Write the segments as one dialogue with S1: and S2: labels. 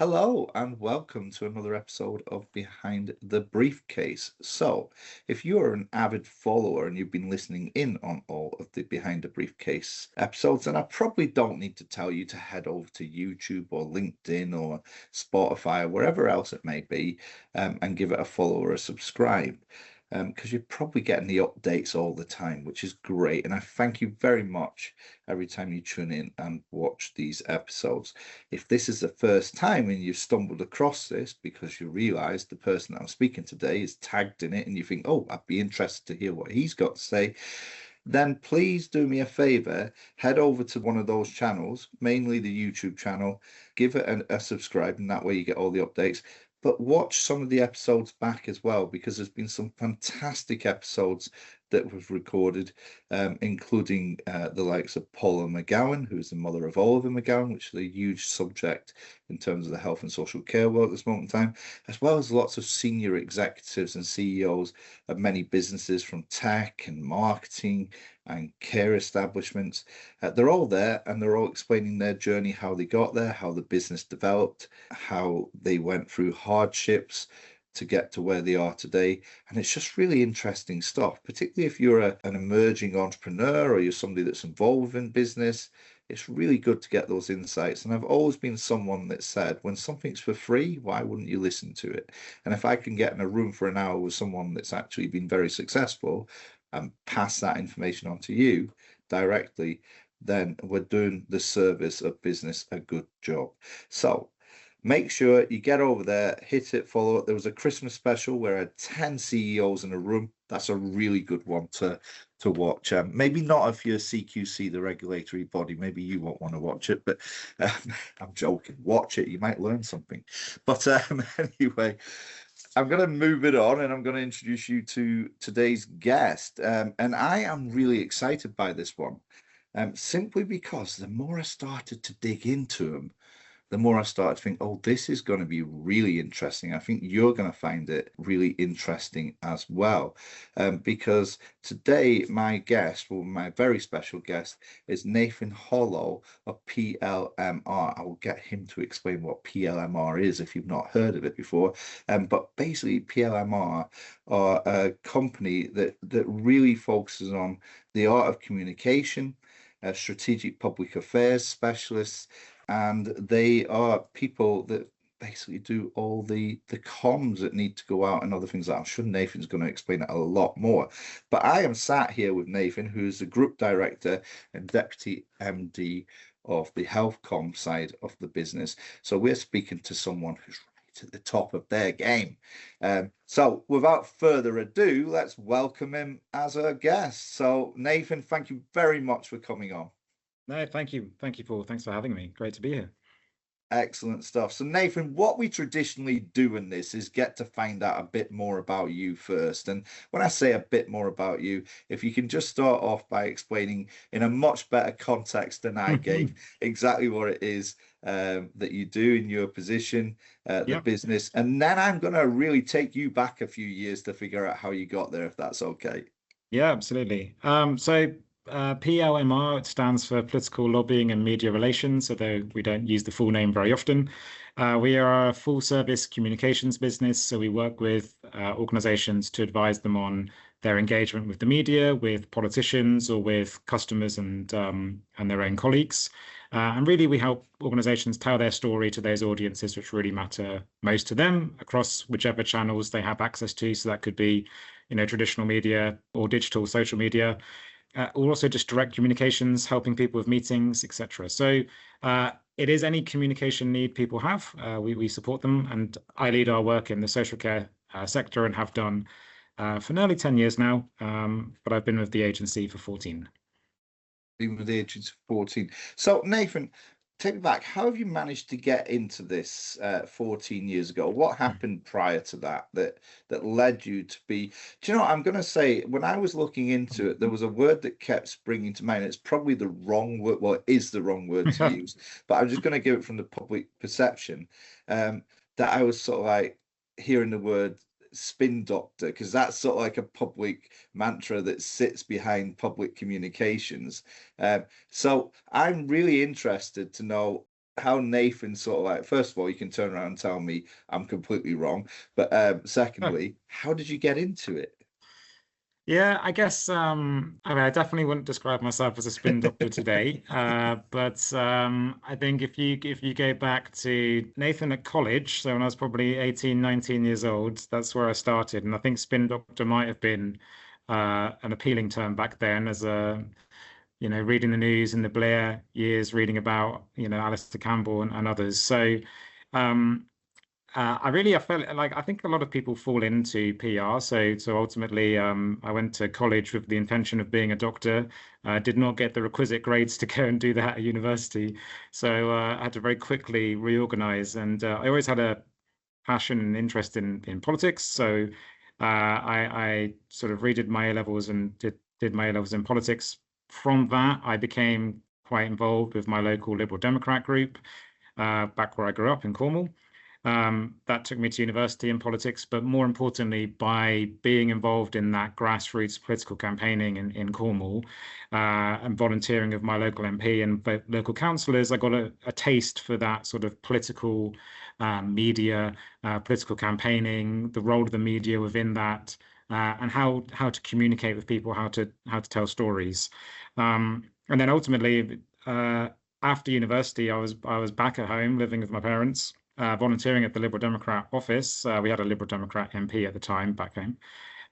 S1: Hello and welcome to another episode of Behind the Briefcase. So, if you're an avid follower and you've been listening in on all of the Behind the Briefcase episodes, then I probably don't need to tell you to head over to YouTube or LinkedIn or Spotify or wherever else it may be, and give it a follow or a subscribe. Because you're probably getting the updates all the time, which is great. And I thank you very much every time you tune in and watch these episodes. If this is the first time and you've stumbled across this because you realize the person that I'm speaking today is tagged in it and you think, oh, I'd be interested to hear what he's got to say, then please do me a favor, head over to one of those channels, mainly the YouTube channel, give it a subscribe, and that way you get all the updates. But watch some of the episodes back as well, because there's been some fantastic episodes that we've recorded, including the likes of Paula McGowan, who is the mother of Oliver McGowan, which is a huge subject in terms of the health and social care world at this moment in time, as well as lots of senior executives and CEOs of many businesses from tech and marketing and care establishments. They're all there and they're all explaining their journey, how they got there, how the business developed, how they went through hardships to get to where they are today. And it's just really interesting stuff, particularly if you're an emerging entrepreneur or you're somebody that's involved in business. It's really good to get those insights. And I've always been someone that said, when something's for free, why wouldn't you listen to it? And if I can get in a room for an hour with someone that's actually been very successful and pass that information on to you directly, then we're doing the service of business a good job. So make sure you get over there, hit it, follow it. There was a Christmas special where I had 10 CEOs in a room. That's a really good one to watch. Maybe not if you're CQC, the regulatory body. Maybe you won't want to watch it, but I'm joking. Watch it. You might learn something. But anyway, I'm going to move it on and I'm going to introduce you to today's guest. And I am really excited by this one, simply because the more I started to dig into him, the more I started to think, oh, this is going to be really interesting. I think you're going to find it really interesting as well. Because today, my guest, well, my very special guest, is Nathan Hollow of PLMR. I will get him to explain what PLMR is if you've not heard of it before. But basically, PLMR are a company that really focuses on the art of communication, strategic public affairs specialists, and they are people that basically do all the comms that need to go out and other things. That I'm sure Nathan's going to explain it a lot more. But I am sat here with Nathan, who's the group director and deputy MD of the HealthComms side of the business. So we're speaking to someone who's right at the top of their game. So without further ado, let's welcome him as a guest. So Nathan, thank you very much for coming on.
S2: No, thank you. Thank you, Paul. Thanks for having me. Great to be here.
S1: Excellent stuff. So, Nathan, what we traditionally do in this is get to find out a bit more about you first. And when I say a bit more about you, if you can just start off by explaining in a much better context than I gave exactly what it is that you do in your position, the
S2: Yeah.
S1: business. And then I'm going to really take you back a few years to figure out how you got there, if that's okay.
S2: Yeah, absolutely. PLMR, it stands for Political Lobbying and Media Relations, although we don't use the full name very often. We are a full service communications business, so we work with organizations to advise them on their engagement with the media, with politicians, or with customers and their own colleagues. And really, we help organizations tell their story to those audiences which really matter most to them across whichever channels they have access to. So that could be, traditional media or digital social media. Or also just direct communications, helping people with meetings, etc. So it is any communication need people have. We support them, and I lead our work in the social care sector and have done for nearly 10 years now, but I've been with the agency for 14.
S1: Been with the agency for 14. So, Nathan, take me back. How have you managed to get into this 14 years ago? What happened prior to that led you to be? Do you know what I'm going to say? When I was looking into it, there was a word that kept springing to mind. It's probably the wrong word. Well, it is the wrong word to use, but I'm just going to give it from the public perception that I was sort of like hearing the word spin doctor, because that's sort of like a public mantra that sits behind public communications. So I'm really interested to know how Nathan sort of like, first of all, you can turn around and tell me I'm completely wrong, but secondly, how did you get into it?
S2: Yeah, I guess I mean I definitely wouldn't describe myself as a spin doctor today. But I think if you go back to Nathan at college, so when I was probably 18, 19 years old, that's where I started. And I think spin doctor might have been an appealing term back then as a reading the news in the Blair years, reading about, Alistair Campbell and others. So um I felt like I think a lot of people fall into PR. So ultimately, I went to college with the intention of being a doctor. Did not get the requisite grades to go and do that at university. So I had to very quickly reorganize. And I always had a passion and interest in politics. So I sort of redid my A levels and did my A levels in politics. From that, I became quite involved with my local Liberal Democrat group back where I grew up in Cornwall. That took me to university in politics, but more importantly, by being involved in that grassroots political campaigning in Cornwall and volunteering with my local MP and local councillors, I got a taste for that sort of political media, political campaigning, the role of the media within that, and how to communicate with people, how to tell stories. And then ultimately, after university, I was back at home living with my parents volunteering at the Liberal Democrat office. We had a Liberal Democrat MP at the time back home.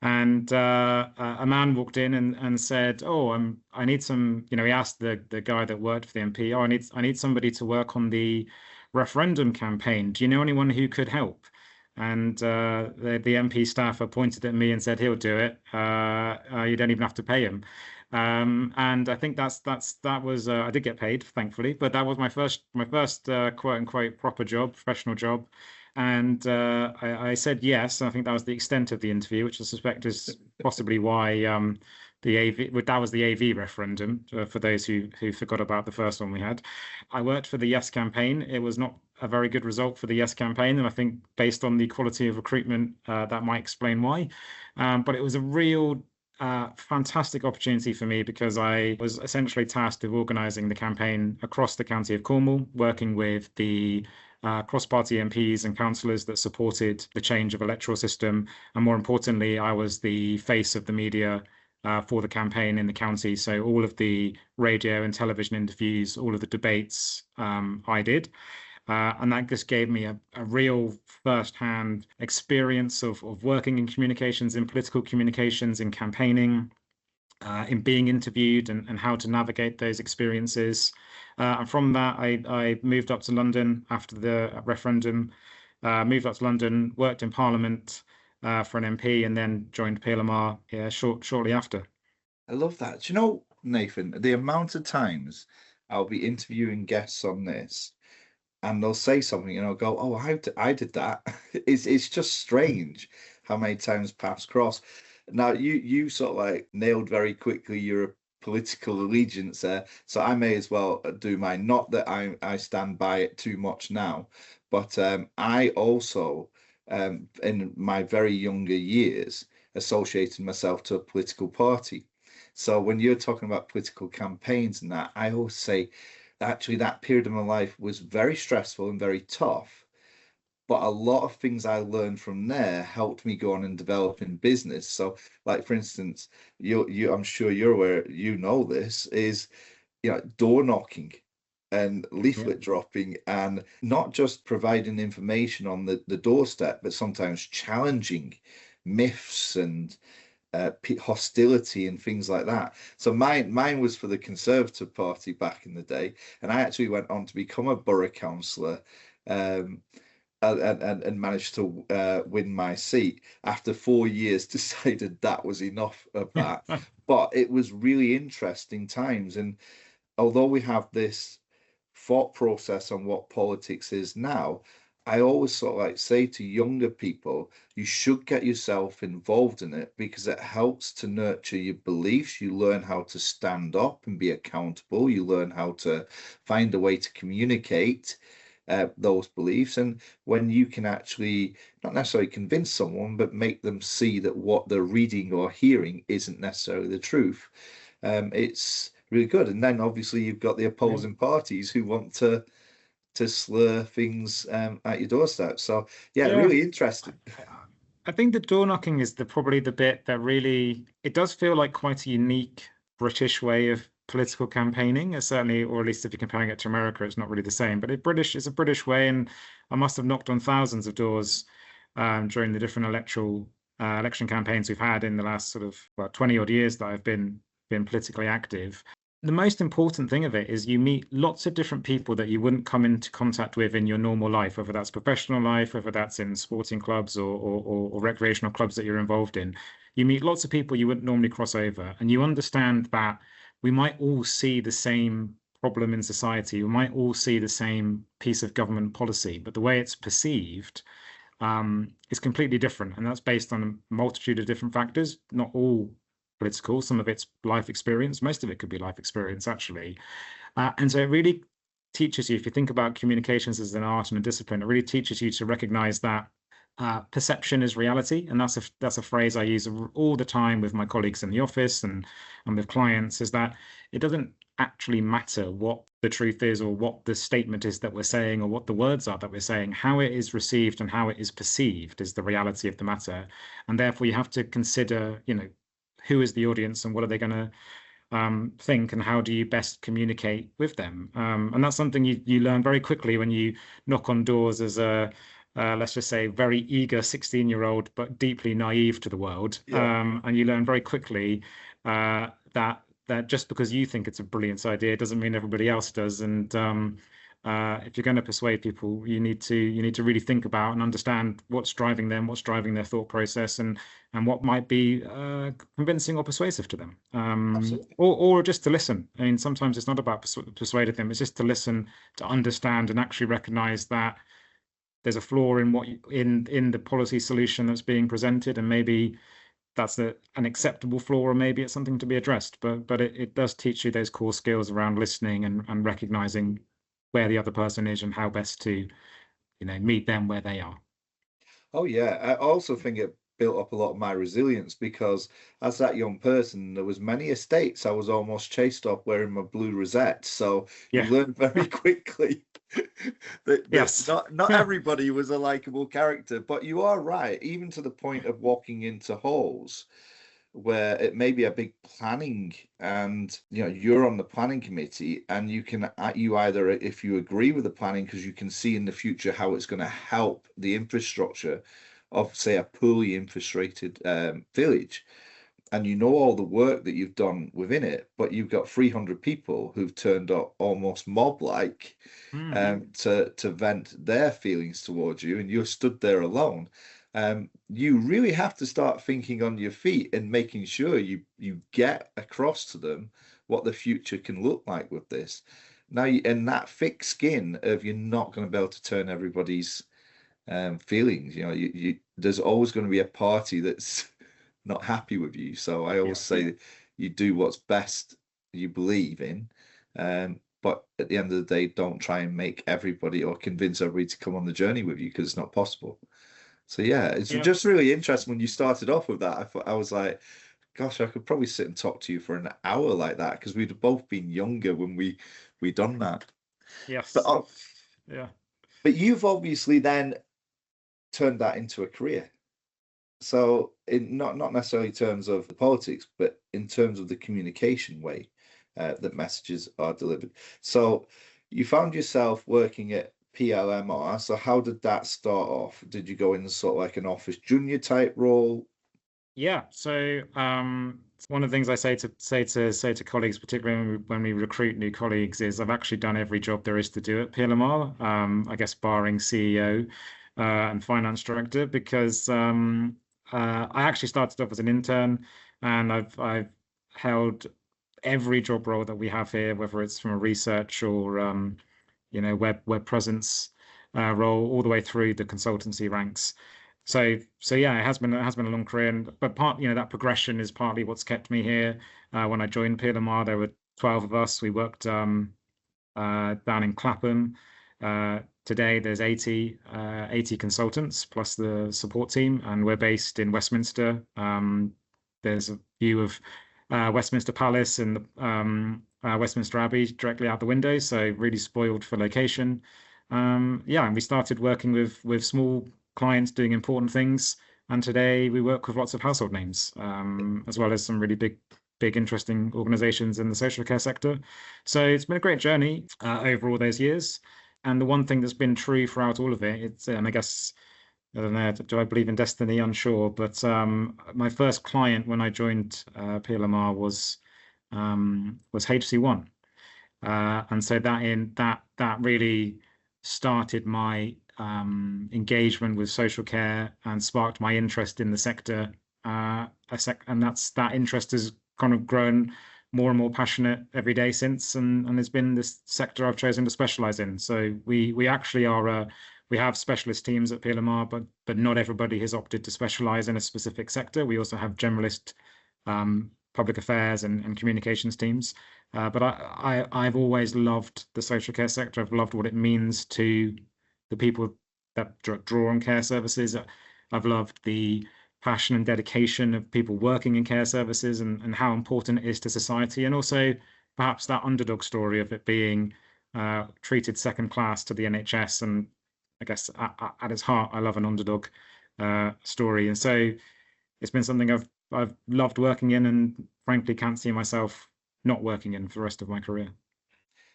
S2: And a man walked in and said, "Oh, I need some." He asked the guy that worked for the MP, "Oh, I need somebody to work on the referendum campaign. Do you know anyone who could help?" And the MP staffer pointed at me and said, "He'll do it. You don't even have to pay him." And I think that was I did get paid, thankfully, but that was my first quote unquote proper job, professional job. And I said yes. And I think that was the extent of the interview, which I suspect is possibly why the AV that was the AV referendum for those who forgot about the first one we had. I worked for the Yes campaign. It was not a very good result for the Yes campaign, and I think based on the quality of recruitment, that might explain why. But it was a real fantastic opportunity for me because I was essentially tasked with organising the campaign across the county of Cornwall, working with the cross-party MPs and councillors that supported the change of electoral system. And more importantly, I was the face of the media for the campaign in the county. So all of the radio and television interviews, all of the debates, I did. And that just gave me a real first-hand experience of working in communications, in political communications, in campaigning, in being interviewed and how to navigate those experiences. And from that, I moved up to London after the referendum, moved up to London, worked in Parliament for an MP, and then joined PLMR shortly after.
S1: I love that. Do you know, Nathan, the amount of times I'll be interviewing guests on this and they'll say something and I'll go, "Oh, I did that." It's just strange how many times paths cross. Now you sort of like nailed very quickly your political allegiance there, so I may as well do mine. Not that I stand by it too much now, but I also in my very younger years associated myself to a political party. So when you're talking about political campaigns and that, I always say actually that period of my life was very stressful and very tough. But a lot of things I learned from there helped me go on and develop in business. So, like for instance, I'm sure you're aware, you know this, is door knocking and
S2: Yeah.
S1: leaflet dropping and not just providing information on the doorstep, but sometimes challenging myths and hostility and things like that. So mine was for the Conservative Party back in the day, and I actually went on to become a borough councillor, um, and managed to win my seat after 4 years. Decided that was enough of that, but it was really interesting times. And although we have this thought process on what politics is now, I always sort of like say to younger people, you should get yourself involved in it because it helps to nurture your beliefs. You learn how to stand up and be accountable. You learn how to find a way to communicate those beliefs. And when you can actually not necessarily convince someone, but make them see that what they're reading or hearing isn't necessarily the truth, it's really good. And then obviously you've got the
S2: Yeah.
S1: opposing parties who want to to slur things at your doorstep. So yeah,
S2: Yeah.
S1: really interesting.
S2: I think the door knocking is probably the bit that really, it does feel like quite a unique British way of political campaigning. Certainly, or at least if you're comparing it to America, it's not really the same. But it's a British way, and I must have knocked on thousands of doors during the different election campaigns we've had in the last sort of 20 odd years that I've been politically active. The most important thing of it is you meet lots of different people that you wouldn't come into contact with in your normal life, whether that's professional life, whether that's in sporting clubs or recreational clubs that you're involved in. You meet lots of people you wouldn't normally cross over, and you understand that we might all see the same problem in society. We might all see the same piece of government policy, but the way it's perceived is completely different. And that's based on a multitude of different factors, not all political. Some of it's life experience. Most of it could be life experience, actually. And so it really teaches you, if you think about communications as an art and a discipline, it really teaches you to recognize that perception is reality. And that's a phrase I use all the time with my colleagues in the office and with clients, is that it doesn't actually matter what the truth is or what the statement is that we're saying or what the words are that we're saying. How it is received and how it is perceived is the reality of the matter. And therefore you have to consider, who is the audience and what are they going to think, and how do you best communicate with them? And that's something you learn very quickly when you knock on doors as a let's just say very eager 16-year-old but deeply naive to the world.
S1: Yeah.
S2: And you learn very quickly that just because you think it's a brilliant idea doesn't mean everybody else does. And if you're going to persuade people, you need to really think about and understand what's driving them, what's driving their thought process, and what might be convincing or persuasive to them, or just to listen. I mean, sometimes it's not about persuading them; it's just to listen, to understand, and actually recognize that there's a flaw in in the policy solution that's being presented, and maybe that's an acceptable flaw, or maybe it's something to be addressed. But it does teach you those core skills around listening and recognizing where the other person is and how best to, meet them where they are.
S1: Oh yeah, I also think it built up a lot of my resilience because as that young person, there was many estates I was almost chased off wearing my blue rosette. So you
S2: Yeah.
S1: learn very quickly that
S2: Yes.
S1: not everybody was a likable character. But you are right, even to the point of walking into halls where it may be a big planning and you're on the planning committee and you either, if you agree with the planning because you can see in the future how it's going to help the infrastructure of say a poorly infrastructured village, and all the work that you've done within it, but you've got 300 people who've turned up almost mob-like to vent their feelings towards you, and you're stood there alone. You really have to start thinking on your feet and making sure you get across to them what the future can look like with this. Now, in that thick skin of you're not going to be able to turn everybody's feelings. There's always going to be a party that's not happy with you. So I always say you do what's best you believe in. But at the end of the day, don't try and make everybody or convince everybody to come on the journey with you because it's not possible. So yeah, it's just really interesting when you started off with that. I was like, gosh, I could probably sit and talk to you for an hour like that because we'd have both been younger when we done that.
S2: Yes.
S1: But you've obviously then turned that into a career. So in not necessarily terms of the politics, but in terms of the communication way that messages are delivered. So you found yourself working at PLMR. So how did that start off? Did you go in sort of like an office junior type role?
S2: Yeah. So one of the things I say to colleagues, particularly when we recruit new colleagues, is I've actually done every job there is to do at PLMR. I guess barring CEO and finance director, because I actually started off as an intern, and I've held every job role that we have here, whether it's from a research or web presence role, all the way through the consultancy ranks. So yeah, it has been a long career, but that progression is partly what's kept me here. When I joined PLMR, there were 12 of us. We worked down in Clapham. Today there's 80 consultants plus the support team, and we're based in Westminster. There's a view of Westminster Palace and Westminster Abbey directly out the window, so really spoiled for location. yeah, and we started working with small clients doing important things. And today we work with lots of household names, as well as some really big, interesting organizations in the social care sector. So it's been a great journey over all those years. And the one thing that's been true throughout all of it, and I guess, I don't know, do I believe in destiny? Unsure. But my first client when I joined PLMR was HC1. And so that really started my engagement with social care and sparked my interest in the sector. And that interest has kind of grown more and more passionate every day since, and it's been this sector I've chosen to specialize in. So we actually are we have specialist teams at PLMR, but not everybody has opted to specialize in a specific sector. We also have generalist public affairs and communications teams. But I've always loved the social care sector. I've loved what it means to the people that draw on care services. I've loved the passion and dedication of people working in care services and how important it is to society. And also perhaps that underdog story of it being treated second class to the NHS. And I guess at its heart, I love an underdog story. And so it's been something I've loved working in, and frankly can't see myself not working in for the rest of my career.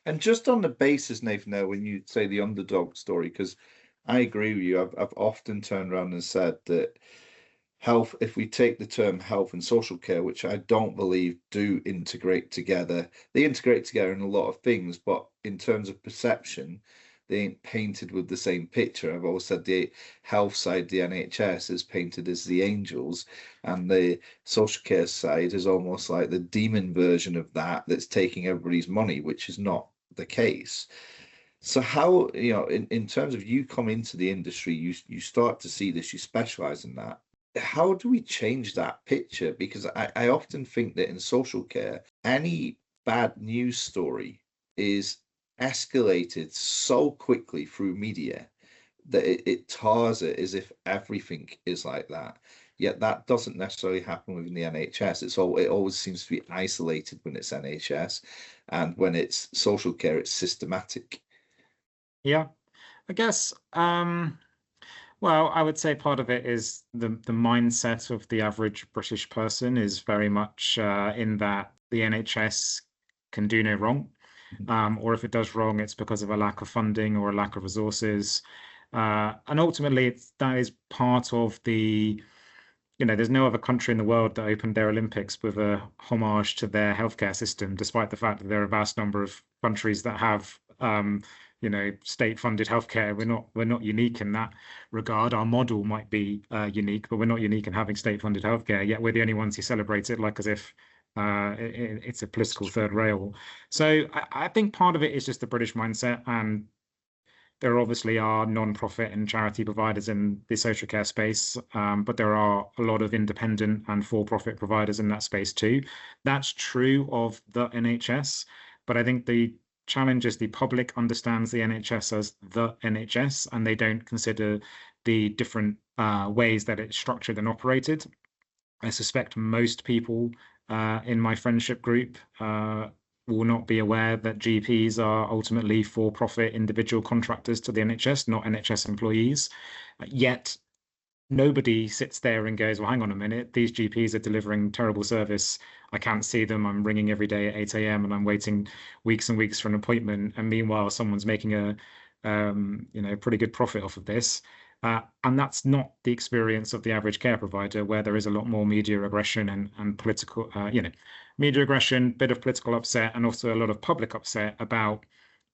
S1: And just on the basis, Nathan, now when you say the underdog story, because I agree with you, I've often turned around and said that health, if we take the term health and social care, which I don't believe do integrate together, they integrate together in a lot of things, but in terms of perception, they ain't painted with the same picture. I've always said the health side, the NHS, is painted as the angels, and the social care side is almost like the demon version of that that's taking everybody's money, which is not the case. So how, in terms of you come into the industry, you start to see this, you specialize in that. How do we change that picture? Because I often think that in social care, any bad news story is escalated so quickly through media that it tars it as if everything is like that. Yet that doesn't necessarily happen within the NHS. It always seems to be isolated when it's NHS, and when it's social care, it's systematic.
S2: Yeah, I guess. Well, I would say part of it is the mindset of the average British person is very much in that the NHS can do no wrong. Or if it does wrong, it's because of a lack of funding or a lack of resources. And ultimately, that is part of there's no other country in the world that opened their Olympics with a homage to their healthcare system, despite the fact that there are a vast number of countries that have state-funded healthcare. We're not unique in that regard. Our model might be unique, but we're not unique in having state-funded healthcare. Yet we're the only ones who celebrate it like as if it's a political third rail. So I think part of it is just the British mindset, and there obviously are non-profit and charity providers in the social care space, but there are a lot of independent and for-profit providers in that space too. That's true of the NHS, but I think the challenge is the public understands the NHS as the NHS, and they don't consider the different ways that it's structured and operated. I suspect most people in my friendship group will not be aware that GPs are ultimately for-profit individual contractors to the NHS, not NHS employees. Yet nobody sits there and goes, well, hang on a minute, these GPs are delivering terrible service. I can't see them. I'm ringing every day at 8 a.m. and I'm waiting weeks and weeks for an appointment. And meanwhile, someone's making a pretty good profit off of this. And that's not the experience of the average care provider, where there is a lot more media aggression and political, media aggression, bit of political upset, and also a lot of public upset about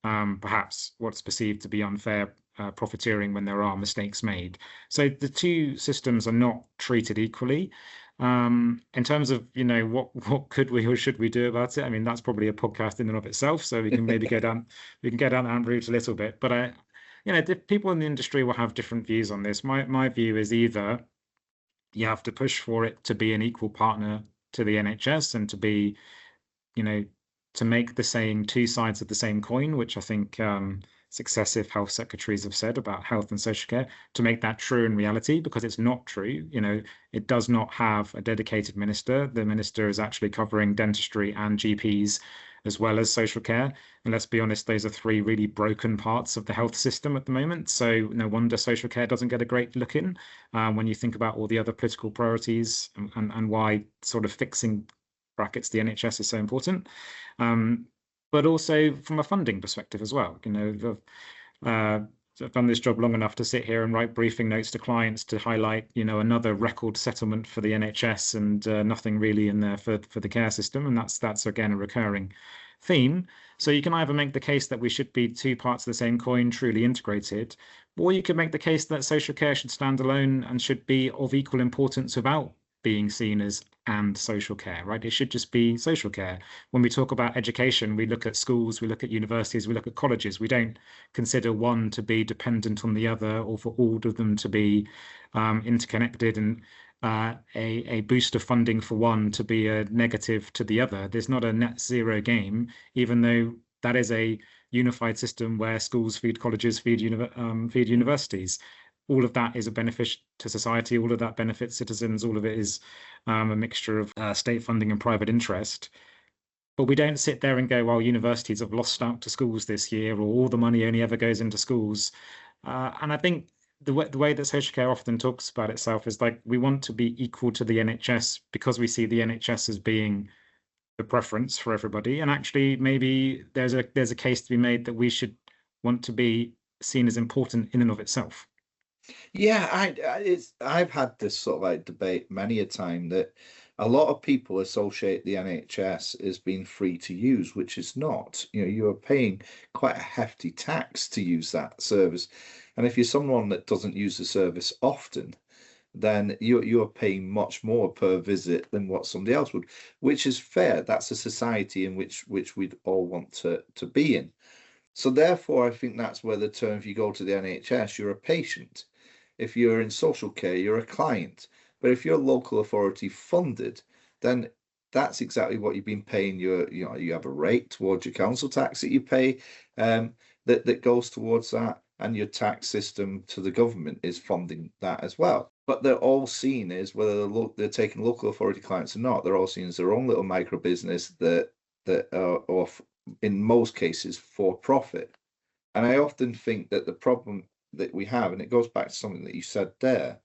S2: perhaps what's perceived to be unfair profiteering when there are mistakes made. So the two systems are not treated equally. In terms of, what could we or should we do about it? I mean, that's probably a podcast in and of itself. So we can maybe go down that route a little bit. But people in the industry will have different views on this. My view is either you have to push for it to be an equal partner to the NHS and to be, to make the saying two sides of the same coin, which I think successive health secretaries have said about health and social care, to make that true in reality, because it's not true. It does not have a dedicated minister. The minister is actually covering dentistry and GPs as well as social care. And let's be honest, those are three really broken parts of the health system at the moment. So no wonder social care doesn't get a great look in when you think about all the other political priorities and why sort of fixing brackets the NHS is so important. But also from a funding perspective as well. I've done this job long enough to sit here and write briefing notes to clients to highlight, another record settlement for the NHS and nothing really in there for the care system. And that's again a recurring theme. So you can either make the case that we should be two parts of the same coin, truly integrated, or you could make the case that social care should stand alone and should be of equal importance without being seen as and social care, right? It should just be social care. When we talk about education, we look at schools, we look at universities, we look at colleges. We don't consider one to be dependent on the other or for all of them to be interconnected and a boost of funding for one to be a negative to the other. There's not a net zero game, even though that is a unified system where schools feed colleges, feed universities. All of that is a benefit to society. All of that benefits citizens. All of it is a mixture of state funding and private interest. But we don't sit there and go, well, universities have lost out to schools this year, or all the money only ever goes into schools. And I think the way that social care often talks about itself is like we want to be equal to the NHS because we see the NHS as being the preference for everybody. And actually, maybe there's a case to be made that we should want to be seen as important in and of itself.
S1: Yeah, I've had this sort of like debate many a time that a lot of people associate the NHS as being free to use, which is not. You are paying quite a hefty tax to use that service. And if you're someone that doesn't use the service often, then you're paying much more per visit than what somebody else would, which is fair. That's a society in which we'd all want to be in. So therefore, I think that's where the term, if you go to the NHS, you're a patient. If you're in social care, you're a client. But if you're local authority funded, then that's exactly what you've been paying. You have a rate towards your council tax that you pay that goes towards that, and your tax system to the government is funding that as well. But they're all seen as, whether they're taking local authority clients or not, they're all seen as their own little micro business that are in most cases for profit. And I often think that the problem that we have, and it goes back to something that you said there,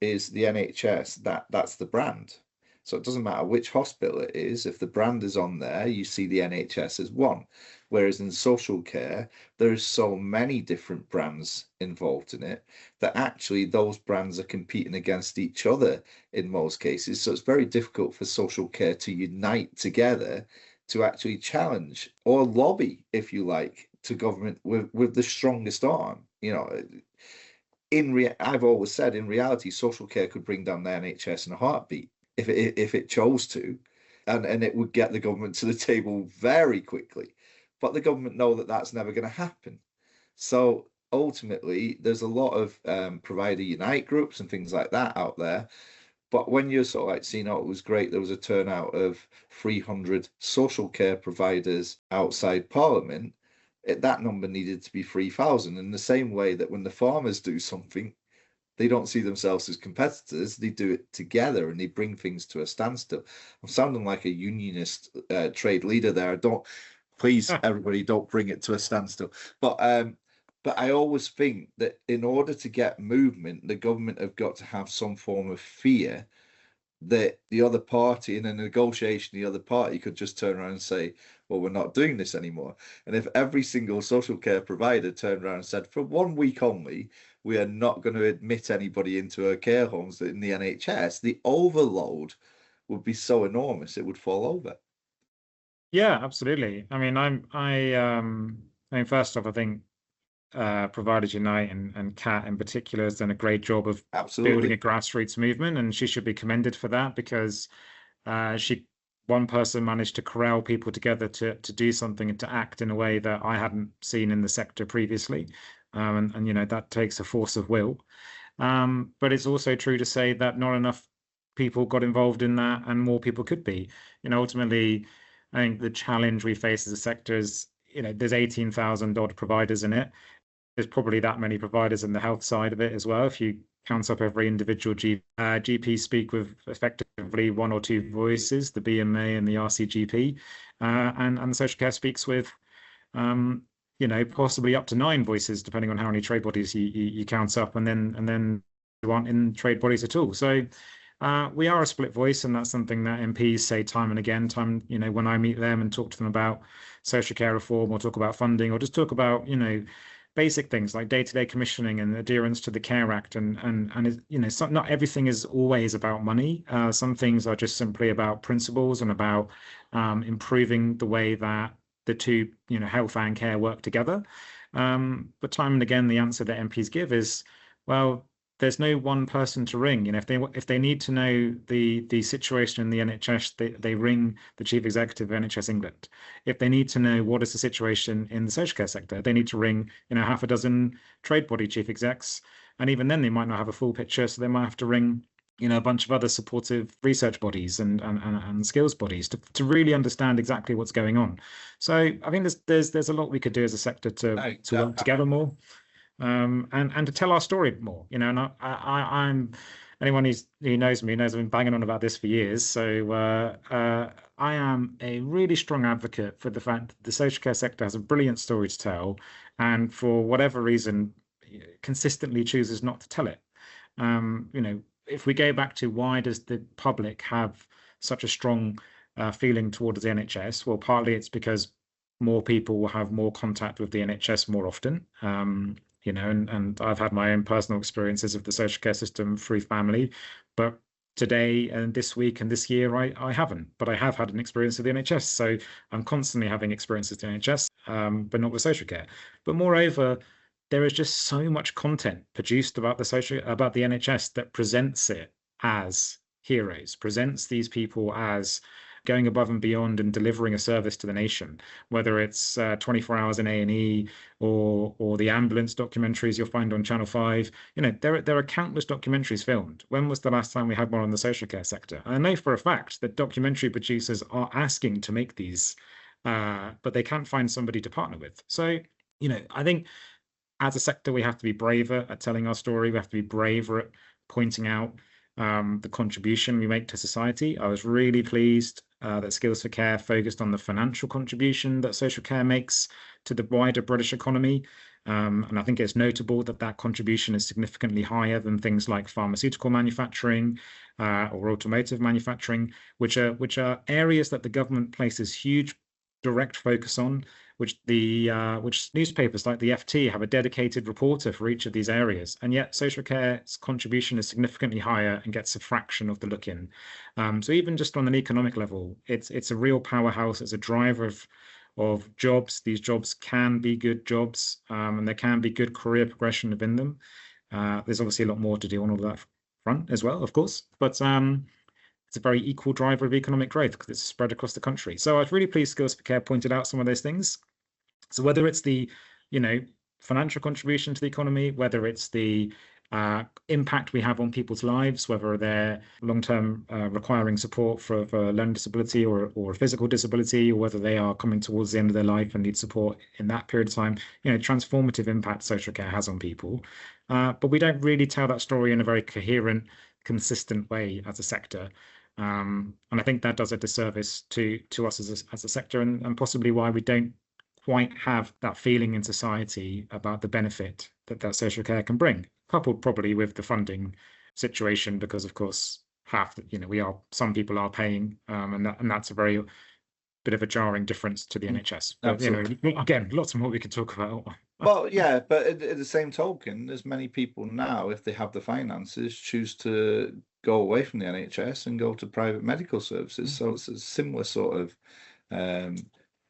S1: is the NHS, that's the brand. So it doesn't matter which hospital it is, if the brand is on there, you see the NHS as one. Whereas in social care, there's so many different brands involved in it that actually those brands are competing against each other in most cases. So it's very difficult for social care to unite together to actually challenge or lobby, if you like, to government with the strongest arm. I've always said, in reality, social care could bring down the NHS in a heartbeat if it chose to, and it would get the government to the table very quickly. But the government know that that's never going to happen. So ultimately, there's a lot of provider unite groups and things like that out there. But when you're sort of like seeing, it was great, there was a turnout of 300 social care providers outside Parliament. That number needed to be 3,000. In the same way that when the farmers do something, they don't see themselves as competitors, they do it together and they bring things to a standstill. I'm sounding like a unionist trade leader there. Please, everybody, don't bring it to a standstill. But I always think that in order to get movement, the government have got to have some form of fear that the other party, in a negotiation, the other party could just turn around and say, well, we're not doing this anymore. And if every single social care provider turned around and said, for 1 week only, we are not going to admit anybody into our care homes in the NHS, the overload would be so enormous it would fall over.
S2: Yeah, absolutely. I mean, first off, I think Providers Unite and Kat in particular has done a great job of building a grassroots movement, and she should be commended for that because one person managed to corral people together to do something and to act in a way that I hadn't seen in the sector previously. And that takes a force of will. But it's also true to say that not enough people got involved in that, and more people could be. Ultimately, I think the challenge we face as a sector is, there's 18,000 odd providers in it. there's probably that many providers in the health side of it as well. If you count up every individual GP speak with effectively one or two voices, the BMA and the RCGP, and the social care speaks with, possibly up to 9 voices, depending on how many trade bodies you count up, and then you aren't in trade bodies at all. So we are a split voice, and that's something that MPs say time and again. When I meet them and talk to them about social care reform, or talk about funding, or just talk about basic things like day-to-day commissioning and adherence to the Care Act, not everything is always about money. Some things are just simply about principles and about improving the way that the two, health and care work together. But time and again, the answer that MPs give is, well, there's no one person to ring. If they need to know the situation in the NHS, they ring the chief executive of NHS England. If they need to know what is the situation in the social care sector, they need to ring half a dozen trade body chief execs, and even then they might not have a full picture, so they might have to ring a bunch of other supportive research bodies and skills bodies to really understand exactly what's going on. So I think there's a lot we could do as a sector to work together more. And to tell our story more, and I'm anyone who knows me knows I've been banging on about this for years. So I am a really strong advocate for the fact that the social care sector has a brilliant story to tell, and for whatever reason, consistently chooses not to tell it. If we go back to why does the public have such a strong feeling towards the NHS? Well, partly it's because more people will have more contact with the NHS more often. And I've had my own personal experiences of the social care system through family, but today and this week and this year, I haven't, but I have had an experience with the NHS. So I'm constantly having experiences with the NHS, but not with social care. But moreover, there is just so much content produced about the NHS that presents it as heroes, presents these people as going above and beyond and delivering a service to the nation, whether it's 24 hours in A&E or the ambulance documentaries you'll find on Channel 5. There are countless documentaries filmed. When was the last time we had one on the social care sector? And I know for a fact that documentary producers are asking to make these, but they can't find somebody to partner with. So, I think as a sector, we have to be braver at telling our story. We have to be braver at pointing out the contribution we make to society. I was really pleased that Skills for Care focused on the financial contribution that social care makes to the wider British economy. And I think it's notable that that contribution is significantly higher than things like pharmaceutical manufacturing or automotive manufacturing, which are areas that the government places huge direct focus on, which newspapers like the FT have a dedicated reporter for each of these areas, and yet social care's contribution is significantly higher and gets a fraction of the look in. So even just on an economic level, it's a real powerhouse. It's a driver of jobs. These jobs can be good jobs, and there can be good career progression within them. There's obviously a lot more to do on all of that front as well, of course, but it's a very equal driver of economic growth because it's spread across the country. So I was really pleased Skills for Care pointed out some of those things. So whether it's the, financial contribution to the economy, whether it's the impact we have on people's lives, whether they're long-term requiring support for learning disability or physical disability, or whether they are coming towards the end of their life and need support in that period of time, transformative impact social care has on people. But we don't really tell that story in a very coherent, consistent way as a sector. And I think that does a disservice to us as a sector, and possibly why we don't quite have that feeling in society about the benefit that social care can bring, coupled probably with the funding situation, because of course some people are paying, and that's a very bit of a jarring difference to the NHS. But again, lots more we could talk about.
S1: Well, yeah, but at the same token, there's many people now, if they have the finances, choose to go away from the NHS and go to private medical services. So it's a similar sort of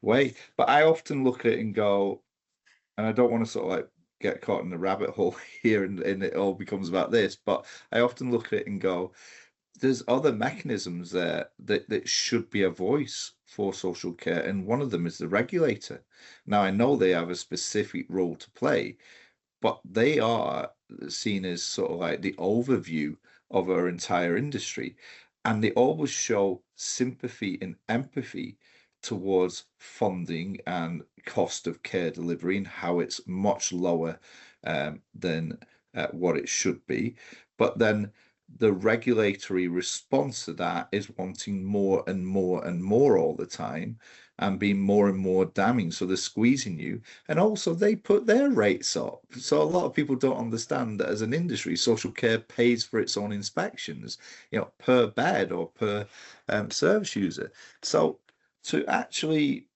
S1: way. But I often look at it and go, and I don't want to sort of like get caught in the rabbit hole here and it all becomes about this, but I often look at it and go, there's other mechanisms there that should be a voice for social care, and one of them is the regulator. Now, I know they have a specific role to play, but they are seen as sort of like the overview of our entire industry, and they always show sympathy and empathy towards funding and cost of care delivery and how it's much lower than what it should be. But then the regulatory response to that is wanting more and more and more all the time and being more and more damning. So they're squeezing you. And also they put their rates up. So a lot of people don't understand that as an industry, social care pays for its own inspections, per bed or per service user. So to actually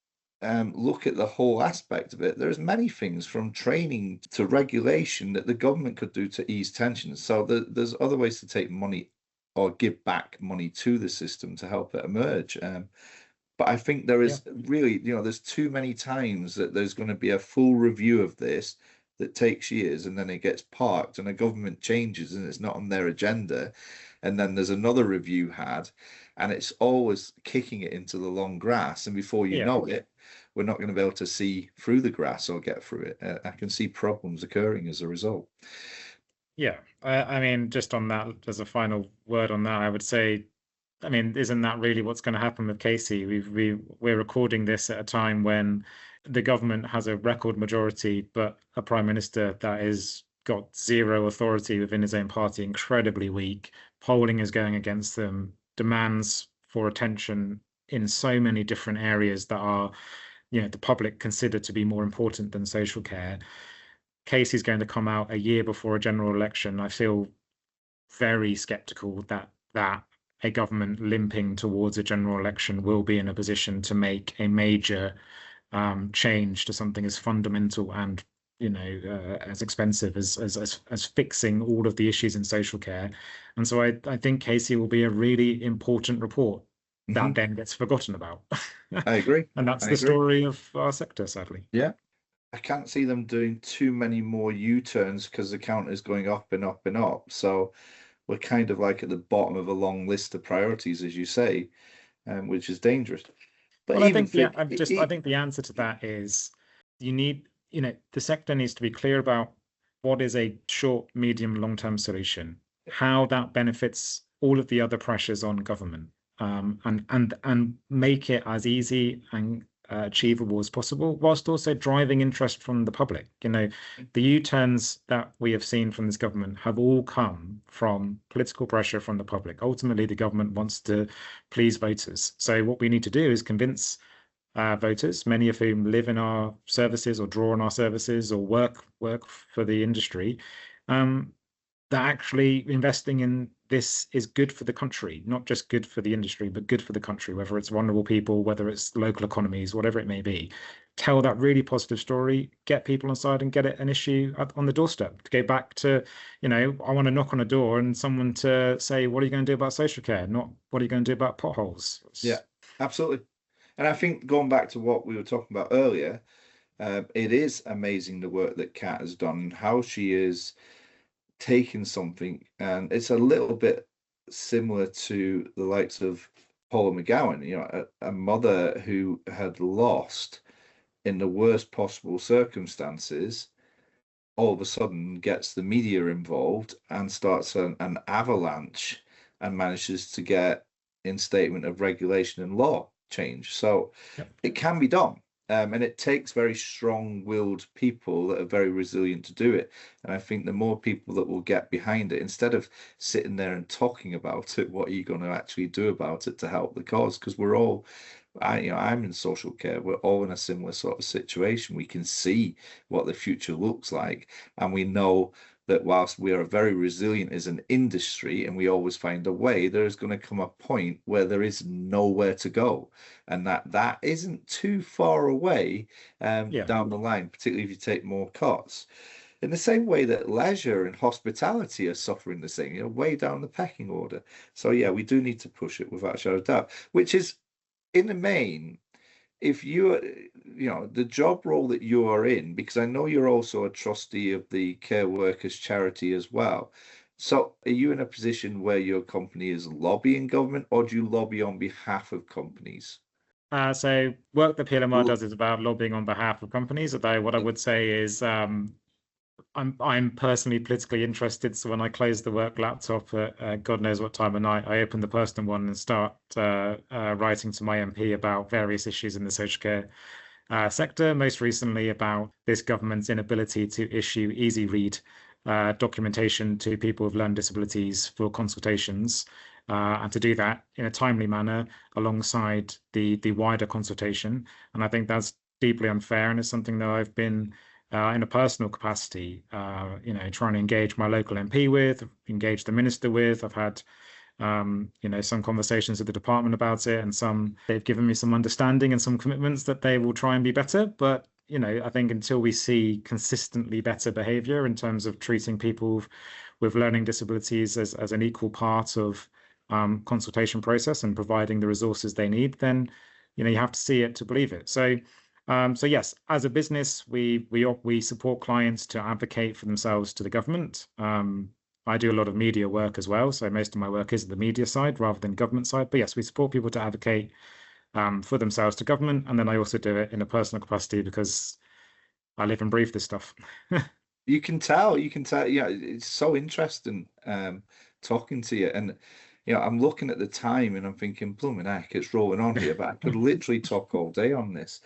S1: look at the whole aspect of it, there's many things from training to regulation that the government could do to ease tensions. So there's other ways to take money or give back money to the system to help it emerge. But I think there is really, there's too many times that there's going to be a full review of this that takes years and then it gets parked and a government changes and it's not on their agenda. And then there's another review had and it's always kicking it into the long grass. And before you know it, we're not going to be able to see through the grass or get through it. I can see problems occurring as a result.
S2: Yeah, I mean, just on that, as a final word on that, I would say, I mean, isn't that really what's going to happen with Casey? We're recording this at a time when the government has a record majority, but a prime minister that is got zero authority within his own party, incredibly weak. Polling is going against them, demands for attention in so many different areas that are, the public consider to be more important than social care. Casey's going to come out a year before a general election. I feel very skeptical that a government limping towards a general election will be in a position to make a major change to something as fundamental and as expensive as fixing all of the issues in social care. And so I think Casey will be a really important report that then gets forgotten about.
S1: I agree.
S2: And that's the story of our sector, sadly.
S1: Yeah. I can't see them doing too many more U-turns because the count is going up and up and up. So we're kind of like at the bottom of a long list of priorities, as you say, which is dangerous. But
S2: well, I think the answer to that is you need, the sector needs to be clear about what is a short, medium, long-term solution, how that benefits all of the other pressures on government, and make it as easy and achievable as possible, whilst also driving interest from the public. The U-turns that we have seen from this government have all come from political pressure from the public. Ultimately, the government wants to please voters. So what we need to do is convince voters, many of whom live in our services or draw on our services or work for the industry, that actually investing in this is good for the country, not just good for the industry, but good for the country, whether it's vulnerable people, whether it's local economies, whatever it may be. Tell that really positive story, get people inside and get it an issue on the doorstep. To go back to, I want to knock on a door and someone to say, what are you going to do about social care? Not what are you going to do about potholes?
S1: Yeah, absolutely. And I think going back to what we were talking about earlier, it is amazing the work that Kat has done and how she is taking something, and it's a little bit similar to the likes of Paula McGowan, a mother who had lost in the worst possible circumstances, all of a sudden gets the media involved and starts an avalanche and manages to get instatement of regulation and law change. So it can be done. And it takes very strong-willed people that are very resilient to do it. And I think the more people that will get behind it, instead of sitting there and talking about it, what are you going to actually do about it to help the cause? Because we're all, I'm in social care. We're all in a similar sort of situation. We can see what the future looks like, and we know that whilst we are very resilient as an industry and we always find a way, there is going to come a point where there is nowhere to go, and that isn't too far away down the line, particularly if you take more cuts. In the same way that leisure and hospitality are suffering the same, way down the pecking order. So yeah, we do need to push it without a shadow of doubt, which is in the main, if you're, the job role that you are in, because I know you're also a trustee of the Care Workers charity as well. So are you in a position where your company is lobbying government, or do you lobby on behalf of companies?
S2: So work that PLMR does is about lobbying on behalf of companies, although what I would say is I'm personally politically interested. So when I close the work laptop at God knows what time of night, I open the personal one and start writing to my MP about various issues in the social care sector, most recently about this government's inability to issue easy read documentation to people with learning disabilities for consultations, and to do that in a timely manner alongside the wider consultation. And I think that's deeply unfair, and it's something that I've been in a personal capacity, trying to engage my local MP with, engage the minister with. I've had some conversations with the department about it, and they've given me some understanding and some commitments that they will try and be better. But I think until we see consistently better behavior in terms of treating people with learning disabilities as an equal part of consultation process and providing the resources they need, then you have to see it to believe it. So yes, as a business, we support clients to advocate for themselves to the government. I do a lot of media work as well, so most of my work is the media side rather than government side. But yes, we support people to advocate for themselves to government, and then I also do it in a personal capacity because I live and breathe this stuff.
S1: You can tell. Yeah, it's so interesting talking to you, and I'm looking at the time and I'm thinking, blooming heck, it's rolling on here, but I could literally talk all day on this.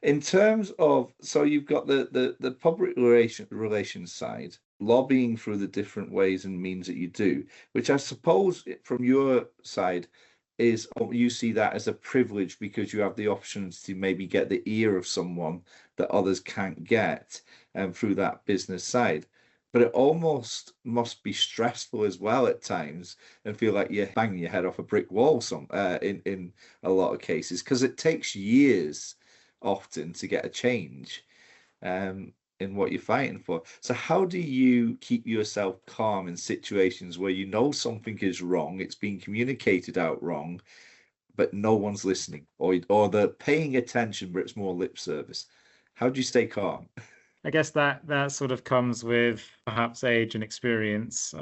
S1: In terms of, so you've got the public relations side, lobbying through the different ways and means that you do, which I suppose from your side is you see that as a privilege because you have the options to maybe get the ear of someone that others can't get through that business side. But it almost must be stressful as well at times and feel like you're banging your head off a brick wall in a lot of cases because it takes years often to get a change in what you're fighting for. So how do you keep yourself calm in situations where you know something is wrong, it's being communicated out wrong, but no one's listening, or they're paying attention, but it's more lip service? How do you stay calm?
S2: I guess that sort of comes with perhaps age and experience.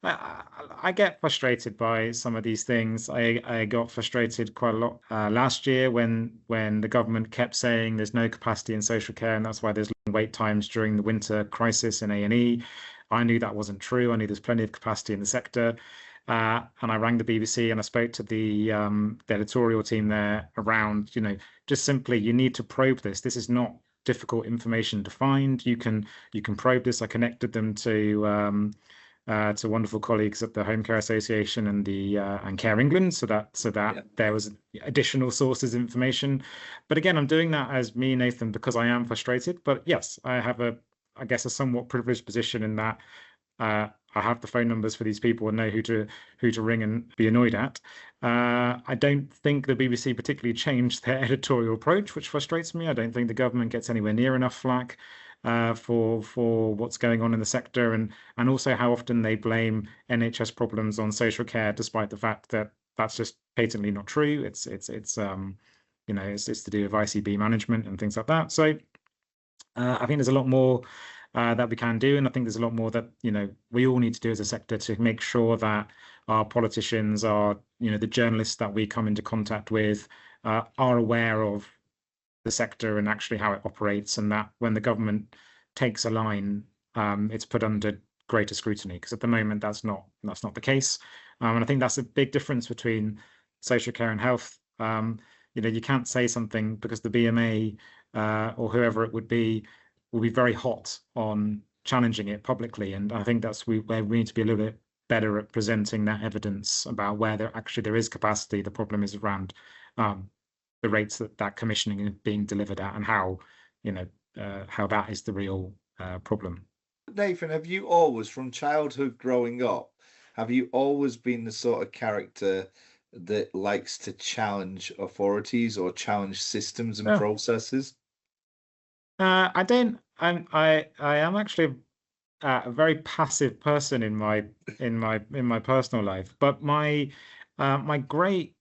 S2: I get frustrated by some of these things. I got frustrated quite a lot last year when the government kept saying there's no capacity in social care, and that's why there's long wait times during the winter crisis in A&E. I knew that wasn't true. I knew there's plenty of capacity in the sector. And I rang the BBC and I spoke to the editorial team there around, just simply you need to probe this. This is not difficult information to find. You can probe this. I connected them to wonderful colleagues at the Home Care Association and the and Care England, so that
S1: Yeah.
S2: there was additional sources of information. But again, I'm doing that as me, Nathan, because I am frustrated. But yes, I have I guess a somewhat privileged position in that I have the phone numbers for these people and know who to ring and be annoyed at. I don't think the BBC particularly changed their editorial approach, which frustrates me. I don't think the government gets anywhere near enough flack for what's going on in the sector, and also how often they blame NHS problems on social care, despite the fact that that's just patently not true. It's to do with ICB management and things like that. So I think there's a lot more that we can do, and I think there's a lot more that we all need to do as a sector to make sure that our politicians, the journalists that we come into contact with, are aware of the sector and actually how it operates, and that when the government takes a line, it's put under greater scrutiny. Because at the moment, that's not the case, and I think that's a big difference between social care and health. You can't say something because the BMA or whoever it would be will be very hot on challenging it publicly, and I think that's where we need to be a little bit better at presenting that evidence about where there is capacity. The problem is around the rates that commissioning is being delivered at, and how that is the real problem.
S1: Nathan, have you always, from childhood growing up, have you always been the sort of character that likes to challenge authorities or challenge systems and processes?
S2: I don't. I am actually a very passive person in my personal life, but my great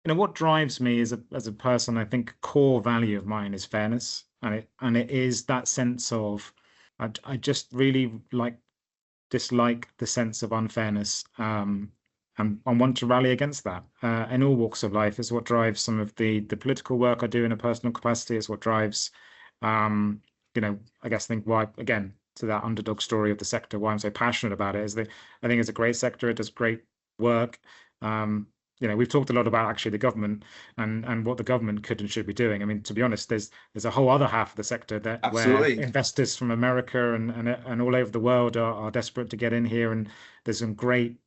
S2: what drives me as a person, I think a core value of mine is fairness, and it is that sense of I just really dislike the sense of unfairness, and I want to rally against that in all walks of life. Is what drives some of the political work I do in a personal capacity. Is what drives I guess think why, again, to that underdog story of the sector, why I'm so passionate about it is that I think it's a great sector. It does great work. we've talked a lot about actually the government and what the government could and should be doing. I mean, to be honest, there's a whole other half of the sector that where
S1: Absolutely.
S2: investors from America and all over the world are desperate to get in here, and there's some great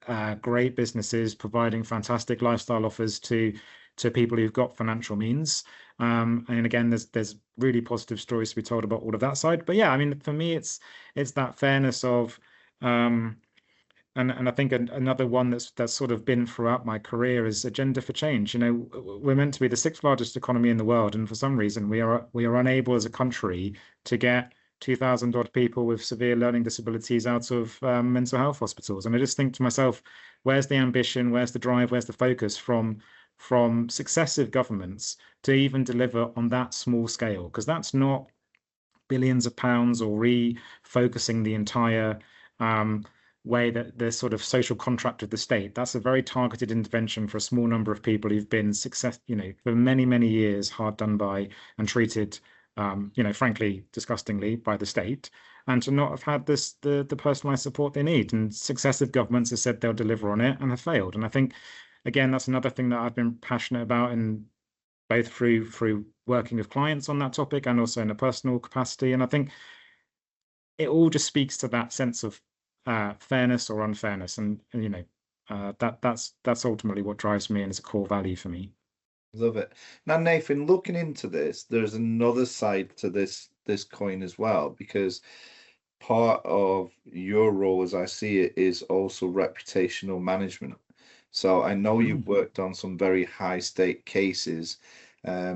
S2: businesses providing fantastic lifestyle offers to people who've got financial means. And again, there's really positive stories to be told about all of that side. But yeah, I mean, for me, it's that fairness of and I think another one that's sort of been throughout my career is agenda for change. We're meant to be the sixth largest economy in the world, and for some reason we are unable as a country to get 2,000 odd people with severe learning disabilities out of mental health hospitals. And I just think to myself, where's the ambition, where's the drive, where's the focus from successive governments to even deliver on that small scale? Because that's not billions of pounds or refocusing the entire way that the sort of social contract of the state. That's a very targeted intervention for a small number of people who've been for many, many years, hard done by and treated, frankly, disgustingly by the state, and to not have had the personalized support they need. And successive governments have said they'll deliver on it and have failed. And I think, again, that's another thing that I've been passionate about, and both through working with clients on that topic and also in a personal capacity. And I think it all just speaks to that sense of fairness or unfairness, and that's ultimately what drives me and is a core value for me.
S1: Love it. Now, Nathan, looking into this, there's another side to this coin as well, because part of your role, as I see it, is also reputational management. So I know you've worked on some very high stake cases.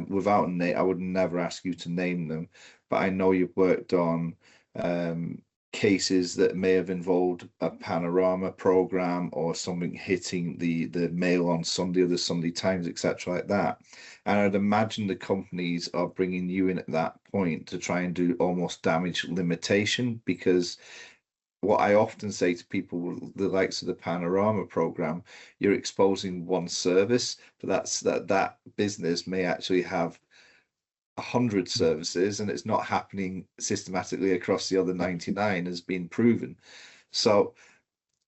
S1: Without Nate, I would never ask you to name them, but I know you've worked on cases that may have involved a panorama program or something hitting the Mail on Sunday or the Sunday Times, etc., like that. And I'd imagine the companies are bringing you in at that point to try and do almost damage limitation, because what I often say to people, the likes of the panorama program, you're exposing one service, but that business may actually have 100 services, and it's not happening systematically across the other 99 has been proven. So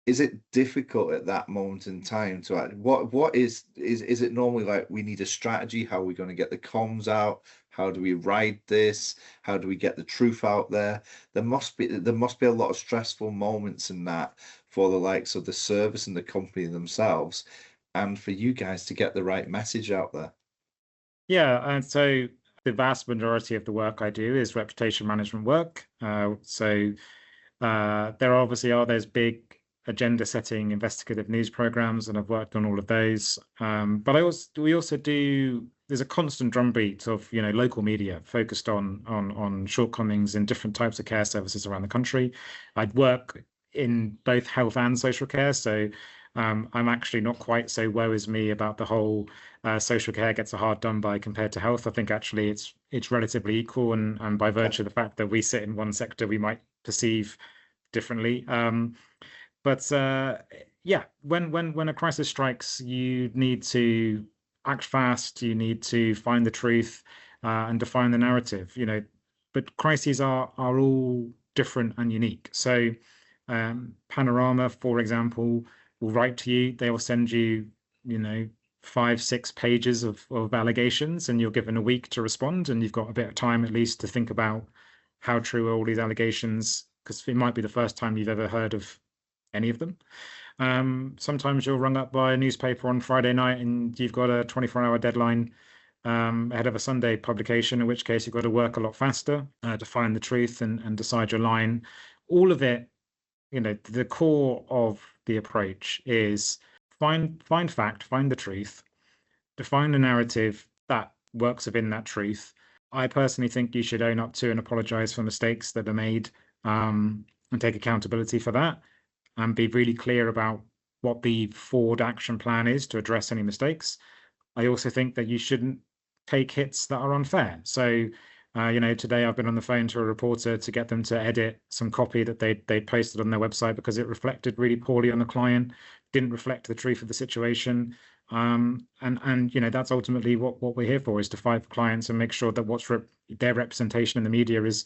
S1: is it difficult at that moment in time to act? What is it normally like, we need a strategy? How are we going to get the comms out? How do we ride this? How do we get the truth out there? There must be a lot of stressful moments in that for the likes of the service and the company themselves, and for you guys to get the right message out there.
S2: Yeah, and so the vast majority of the work I do is reputation management work. There obviously are those big agenda setting investigative news programs, and I've worked on all of those. But we also do, there's a constant drumbeat of local media focused on shortcomings in different types of care services around the country. I'd work in both health and social care, so I'm actually not quite so woe is me about the whole social care gets a hard done by compared to health. I think actually it's relatively equal, and by virtue of the fact that we sit in one sector, we might perceive differently. But yeah, when a crisis strikes, you need to act fast. You need to find the truth and define the narrative. But crises are all different and unique. So Panorama, for example, will write to you. They will send you, 5-6 pages of allegations, and you're given a week to respond, and you've got a bit of time at least to think about how true are all these allegations, because it might be the first time you've ever heard of any of them. Sometimes you're rung up by a newspaper on Friday night and you've got a 24-hour deadline ahead of a Sunday publication, in which case you've got to work a lot faster to find the truth and decide your line. All of it, the core of the approach is find fact, find the truth, define a narrative that works within that truth. I personally think you should own up to and apologize for mistakes that are made, and take accountability for that, and be really clear about what the forward action plan is to address any mistakes. I also think that you shouldn't take hits that are unfair. So, today I've been on the phone to a reporter to get them to edit some copy that they posted on their website because it reflected really poorly on the client, didn't reflect the truth of the situation. And that's ultimately what we're here for, is to fight for clients and make sure that their representation in the media is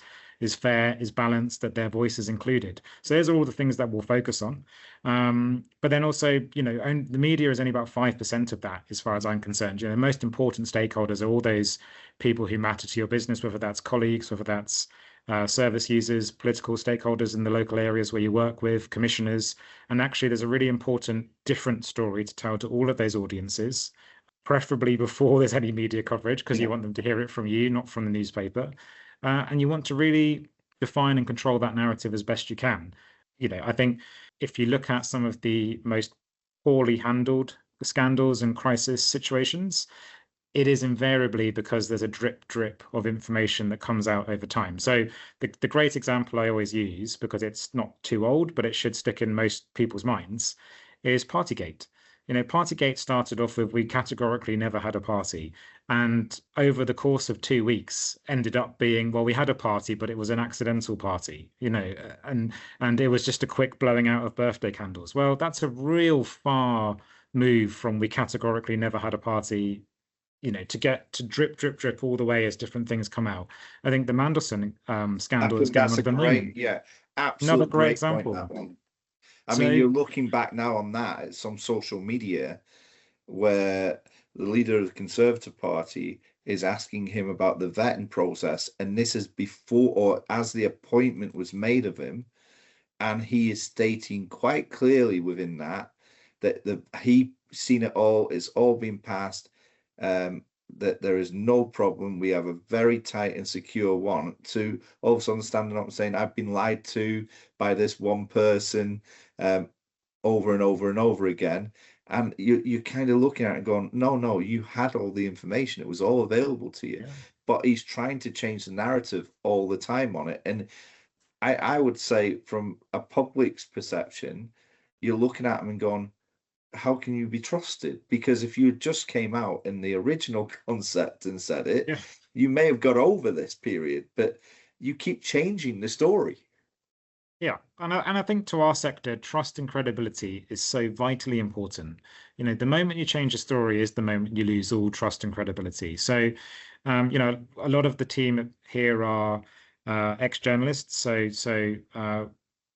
S2: fair, is balanced, that their voice is included. So those are all the things that we'll focus on. But then also, the media is only about 5% of that, as far as I'm concerned. The most important stakeholders are all those people who matter to your business, whether that's colleagues, whether that's service users, political stakeholders in the local areas where you work with, commissioners. And actually, there's a really important different story to tell to all of those audiences, preferably before there's any media coverage, because you want them to hear it from you, not from the newspaper. And you want to really define and control that narrative as best you can. I think if you look at some of the most poorly handled scandals and crisis situations, it is invariably because there's a drip of information that comes out over time. So the great example I always use, because it's not too old, but it should stick in most people's minds, is Partygate. Partygate started off with, we categorically never had a party. And over the course of 2 weeks ended up being, well, we had a party, but it was an accidental party, and it was just a quick blowing out of birthday candles. Well, that's a real far move from we categorically never had a party, to get to drip all the way as different things come out. I think the Mandelson scandal is
S1: That's a great,
S2: another
S1: absolute
S2: great
S1: example.
S2: example.
S1: That one. I mean, you're looking back now on that, it's on social media where the leader of the Conservative Party is asking him about the vetting process, and this is before or as the appointment was made of him, and he is stating quite clearly within that he seen it all, it's all been passed, that there is no problem. We have a very tight and secure one. To all of a sudden standing up and saying, I've been lied to by this one person over and over and over again. And you're kind of looking at it and going, no, you had all the information. It was all available to you. Yeah. But he's trying to change the narrative all the time on it. And I would say, from a public's perception, you're looking at him and going, how can you be trusted? Because if you just came out in the original concept and said it, you may have got over this period, but you keep changing the story.
S2: Yeah, and I think to our sector, trust and credibility is so vitally important. The moment you change a story is the moment you lose all trust and credibility. So, a lot of the team here are ex-journalists. So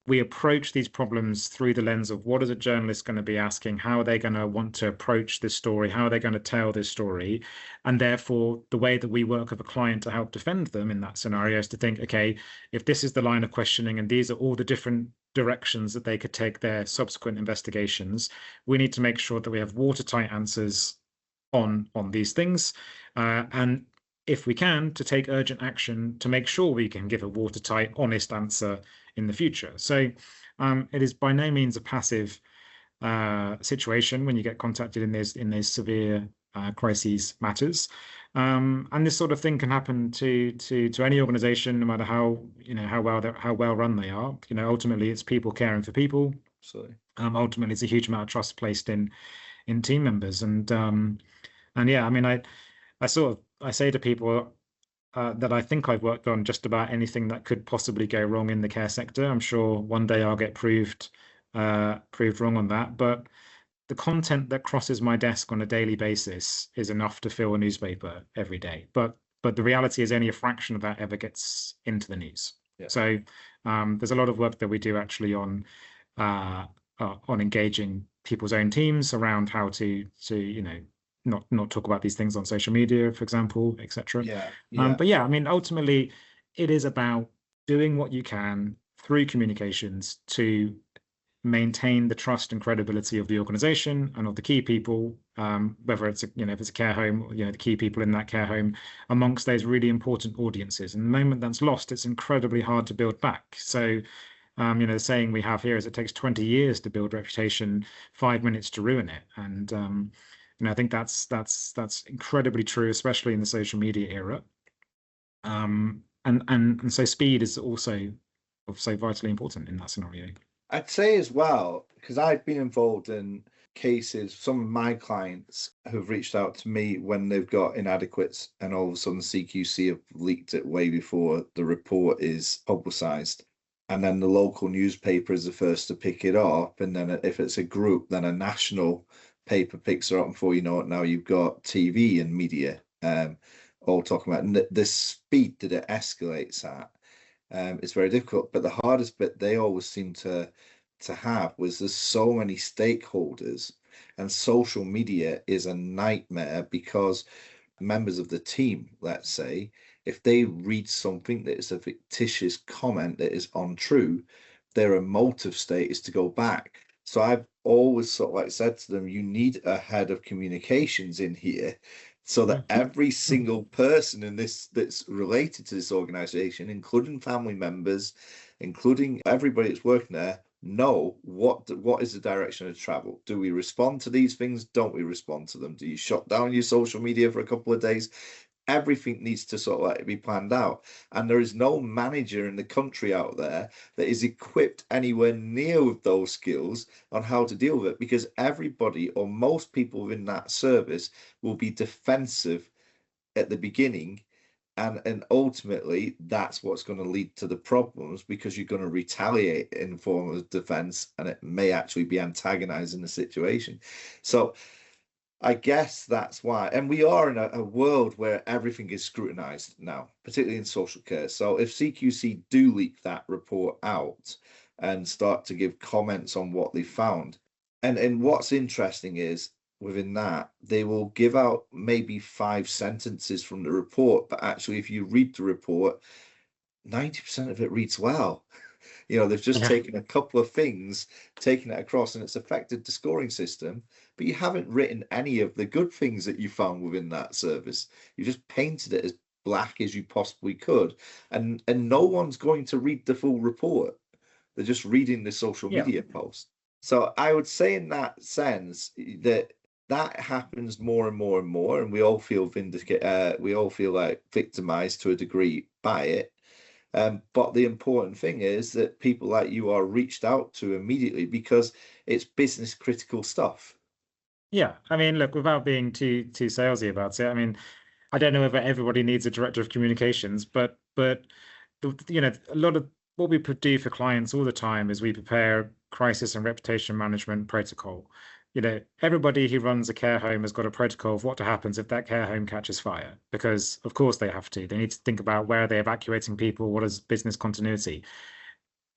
S2: we approach these problems through the lens of, what is a journalist going to be asking? How are they going to want to approach this story? How are they going to tell this story? And therefore, the way that we work with a client to help defend them in that scenario is to think, okay, if this is the line of questioning and these are all the different directions that they could take their subsequent investigations, we need to make sure that we have watertight answers on these things. And if we can, to take urgent action to make sure we can give a watertight, honest answer in the future. So it is by no means a passive situation when you get contacted in those severe crises matters. And this sort of thing can happen to any organization, no matter how well run they are. Ultimately it's people caring for people.
S1: So
S2: ultimately it's a huge amount of trust placed in team members. And yeah, I mean, I say to people that I think I've worked on just about anything that could possibly go wrong in the care sector. I'm sure one day I'll get proved wrong on that, but the content that crosses my desk on a daily basis is enough to fill a newspaper every day. But the reality is only a fraction of that ever gets into the news.
S1: Yeah.
S2: So there's a lot of work that we do actually on engaging people's own teams around how to not talk about these things on social media, for example, etc. But yeah, I mean, ultimately, it is about doing what you can through communications to maintain the trust and credibility of the organization and of the key people, whether it's if it's a care home, the key people in that care home, amongst those really important audiences. And the moment that's lost, it's incredibly hard to build back. So the saying we have here is, it takes 20 years to build reputation, 5 minutes to ruin it. And I think that's incredibly true, especially in the social media era. And so speed is also so vitally important in that scenario.
S1: I'd say as well, because I've been involved in cases, some of my clients have reached out to me when they've got inadequates, and all of a sudden CQC have leaked it way before the report is publicised. And then the local newspaper is the first to pick it up. And then if it's a group, then a national paper picks her up, and before you know it, now you've got TV and media all talking about, and the speed that it escalates at is very difficult. But the hardest bit they always seem to have was there's so many stakeholders, and social media is a nightmare because members of the team, let's say, if they read something that is a fictitious comment that is untrue, their emotive state is to go back. So I've always sort of like said to them, you need a head of communications in here so that every single person in this that's related to this organization, including family members, including everybody that's working there, know what is the direction of travel. Do we respond to these things? Don't we respond to them? Do you shut down your social media for a couple of days? Everything needs to sort of like be planned out, and there is no manager in the country out there that is equipped anywhere near with those skills on how to deal with it, because everybody or most people within that service will be defensive at the beginning, and ultimately that's what's going to lead to the problems, because you're going to retaliate in the form of defense, and it may actually be antagonizing the situation. So I guess that's why. And we are in a world where everything is scrutinized now, particularly in social care. So if CQC do leak that report out and start to give comments on what they found, and what's interesting is within that, they will give out maybe 5 sentences from the report, but actually, if you read the report, 90% of it reads well. They've just taken a couple of things, taken it across, and it's affected the scoring system, but you haven't written any of the good things that you found within that service. You just painted it as black as you possibly could, and no one's going to read the full report. They're just reading the social media post. So I would say in that sense that happens more and more and more, and we all feel we all feel like victimized to a degree by it. But the important thing is that people like you are reached out to immediately because it's business critical stuff.
S2: Yeah, I mean, look, without being too salesy about it, I mean, I don't know whether everybody needs a director of communications, but a lot of what we do for clients all the time is we prepare crisis and reputation management protocol. Everybody who runs a care home has got a protocol of what happens if that care home catches fire, because of course they have to. They need to think about where they're evacuating people, what is business continuity.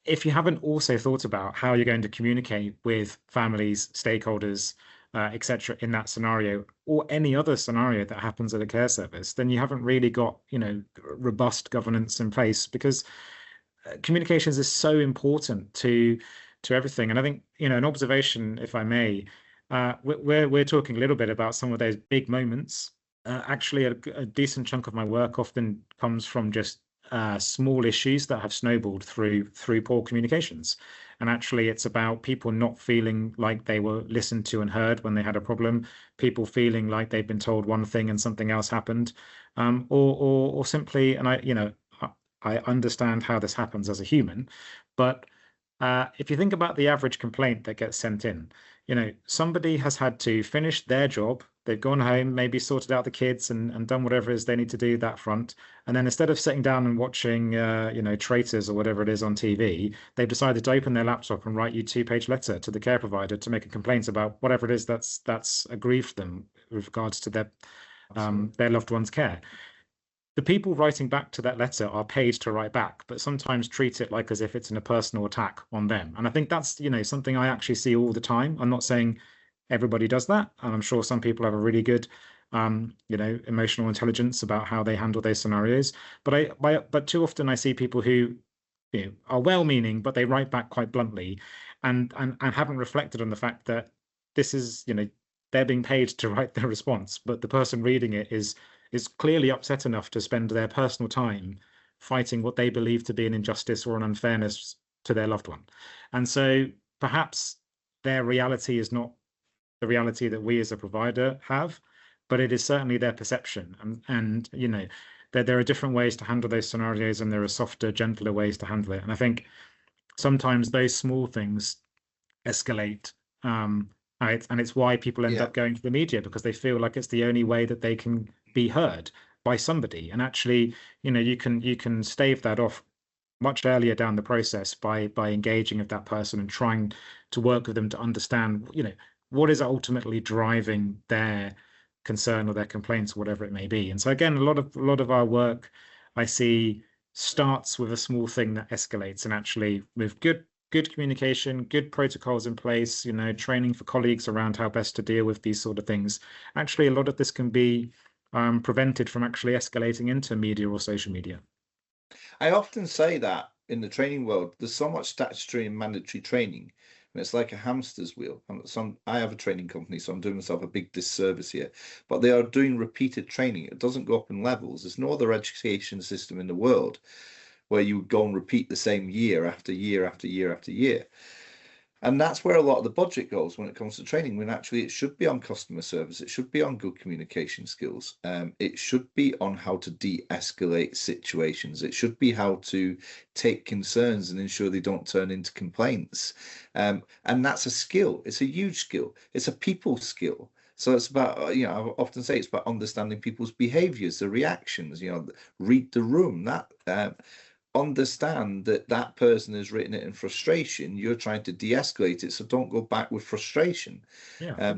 S2: If you haven't also thought about how you're going to communicate with families, stakeholders, etc., in that scenario or any other scenario that happens at a care service, then you haven't really got, robust governance in place, because communications is so important to everything. And I think, an observation, if I may, we're talking a little bit about some of those big moments. Actually, a decent chunk of my work often comes from just small issues that have snowballed through poor communications. And actually, it's about people not feeling like they were listened to and heard when they had a problem, people feeling like they've been told one thing and something else happened, or simply, and I understand how this happens as a human, but if you think about the average complaint that gets sent in, somebody has had to finish their job. They've gone home, maybe sorted out the kids and done whatever it is they need to do that front. And then instead of sitting down and watching, Traitors or whatever it is on TV, they've decided to open their laptop and write you 2-page letter to the care provider to make a complaint about whatever it is that's aggrieved them with regards to their loved one's care. The people writing back to that letter are paid to write back, but sometimes treat it like as if it's a personal attack on them. And I think that's, something I actually see all the time. I'm not saying everybody does that, and I'm sure some people have a really good, emotional intelligence about how they handle those scenarios. But too often I see people who, are well-meaning, but they write back quite bluntly, and haven't reflected on the fact that this is, they're being paid to write their response, but the person reading it is clearly upset enough to spend their personal time fighting what they believe to be an injustice or an unfairness to their loved one. And so perhaps their reality is not the reality that we as a provider have, but it is certainly their perception. And there are different ways to handle those scenarios, and there are softer, gentler ways to handle it. And I think sometimes those small things escalate. And it's why people end up going to the media, because they feel like it's the only way that they can be heard by somebody. And actually, you can stave that off much earlier down the process by engaging with that person and trying to work with them to understand, what is ultimately driving their concern or their complaints, or whatever it may be. And so again, a lot of our work I see starts with a small thing that escalates, and actually with good communication, good protocols in place, training for colleagues around how best to deal with these sort of things. Actually, a lot of this can be prevented from actually escalating into media or social media.
S1: I often say that in the training world, there's so much statutory and mandatory training, and it's like a hamster's wheel. I have a training company, so I'm doing myself a big disservice here. But they are doing repeated training. It doesn't go up in levels. There's no other education system in the world where you go and repeat the same year after year after year after year. And that's where a lot of the budget goes when it comes to training, when actually it should be on customer service, it should be on good communication skills, it should be on how to de-escalate situations, it should be how to take concerns and ensure they don't turn into complaints. And that's a skill, it's a huge skill, it's a people skill. So it's about, I often say it's about understanding people's behaviors, the reactions, read the room, that understand that that person has written it in frustration. You're trying to de-escalate it, so don't go back with frustration.
S2: Yeah.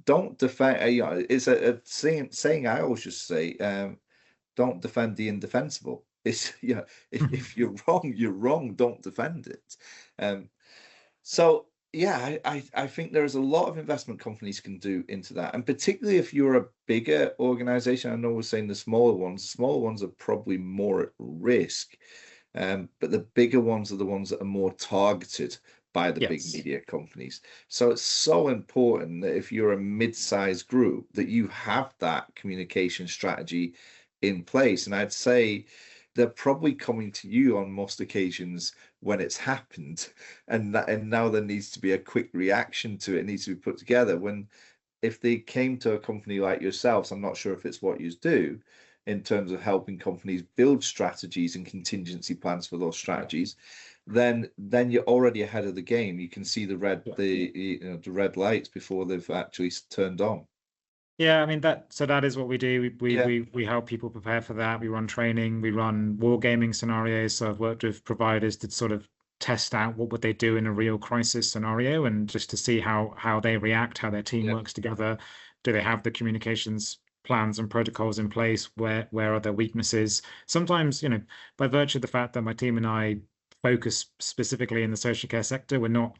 S1: Don't defend. It's a saying I always just say. Don't defend the indefensible. It's if you're wrong, you're wrong. Don't defend it. So yeah, I think there's a lot of investment companies can do into that, and particularly if you're a bigger organization. I know we're saying the smaller ones are probably more at risk. But the bigger ones are the ones that are more targeted by the big
S2: Yes.
S1: media companies. So it's so important that if you're a mid-sized group, that you have that communication strategy in place. And I'd say they're probably coming to you on most occasions when it's happened, and now there needs to be a quick reaction to it. It needs to be put together. If they came to a company like yourselves, I'm not sure if it's what you do in terms of helping companies build strategies and contingency plans for those strategies, then you're already ahead of the game. You can see the red lights before they've actually turned on.
S2: Yeah, I mean that is what we do. We help people prepare for that. We run training, we run wargaming scenarios. So I've worked with providers to sort of test out what would they do in a real crisis scenario, and just to see how they react, how their team
S1: Yeah.
S2: works together. Do they have the communications plans and protocols in place? Where are their weaknesses? Sometimes, by virtue of the fact that my team and I focus specifically in the social care sector, we're not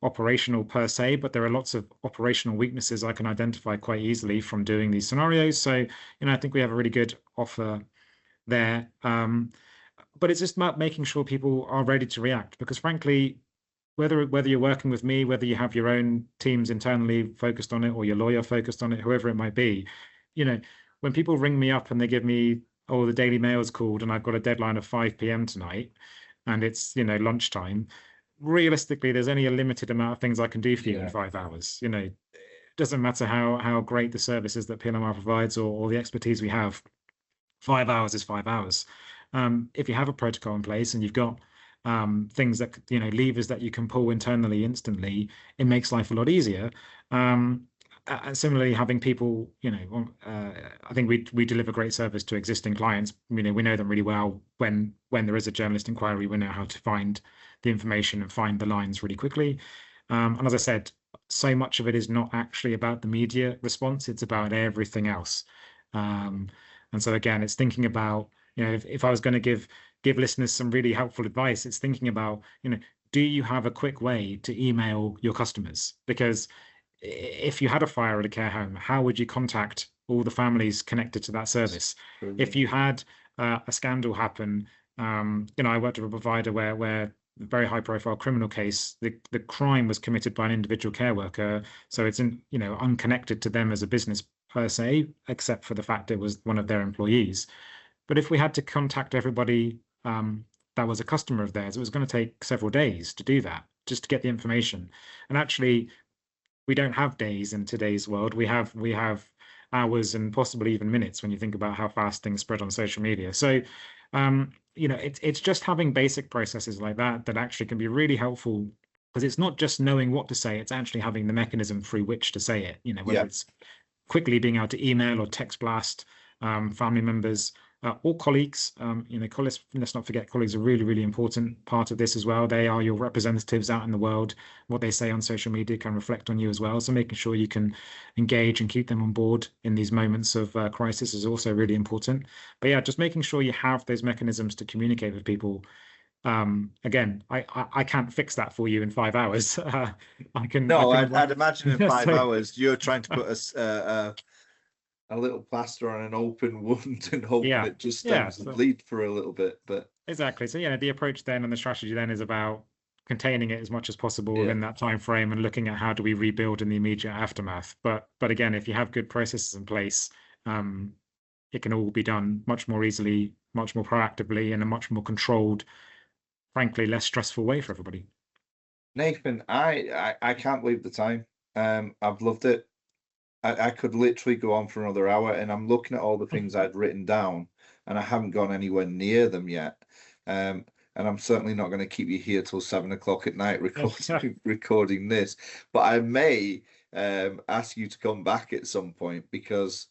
S2: operational per se, but there are lots of operational weaknesses I can identify quite easily from doing these scenarios. So, I think we have a really good offer there. But it's just about making sure people are ready to react, because frankly, whether you're working with me, whether you have your own teams internally focused on it, or your lawyer focused on it, whoever it might be, when people ring me up and they give me, oh, the Daily Mail's called and I've got a deadline of 5 p.m. tonight, and it's, lunchtime, realistically, there's only a limited amount of things I can do for you in 5 hours. It doesn't matter how great the service is that PLMR provides, or the expertise we have. 5 hours is 5 hours. If you have a protocol in place and you've got things that, levers that you can pull internally instantly, it makes life a lot easier. Similarly, having people, I think we deliver great service to existing clients. We know them really well. When there is a journalist inquiry, we know how to find the information and find the lines really quickly. And as I said, so much of it is not actually about the media response; it's about everything else. And so again, it's thinking about, if I was going to give listeners some really helpful advice, it's thinking about, do you have a quick way to email your customers? Because if you had a fire at a care home, how would you contact all the families connected to that service? If you had a scandal happen, I worked with a provider where a very high profile criminal case, the crime was committed by an individual care worker. So it's unconnected to them as a business per se, except for the fact it was one of their employees. But if we had to contact everybody that was a customer of theirs, it was going to take several days to do that, just to get the information. And actually, we don't have days in today's world. We have hours and possibly even minutes when you think about how fast things spread on social media. So, it's just having basic processes like that actually can be really helpful, because it's not just knowing what to say, it's actually having the mechanism through which to say it, whether it's quickly being able to email or text blast family members, Or colleagues. Colleagues, let's not forget, colleagues are really, really important part of this as well. They are your representatives out in the world. What they say on social media can reflect on you as well. So making sure you can engage and keep them on board in these moments of crisis is also really important. But yeah, just making sure you have those mechanisms to communicate with people. Again, I can't fix that for you in 5 hours. I can.
S1: No,
S2: I can.
S1: I'd imagine in 5 hours
S2: So,
S1: you're trying to put a little plaster on an open wound and hoping
S2: yeah,
S1: it just
S2: yeah.
S1: stems the
S2: So,
S1: bleed for a little bit. But
S2: exactly. So yeah, the approach then and the strategy then is about containing it as much as possible
S1: yeah,
S2: within that time frame and looking at how do we rebuild in the immediate aftermath. But again, if you have good processes in place, um, it can all be done much more easily, much more proactively, in a much more controlled, frankly, less stressful way for everybody.
S1: Nathan, I can't believe the time. I've loved it. I could literally go on for another hour, and I'm looking at all the things I'd written down, and I haven't gone anywhere near them yet. And I'm certainly not going to keep you here till 7 o'clock at night recording this. But I may ask you to come back at some point because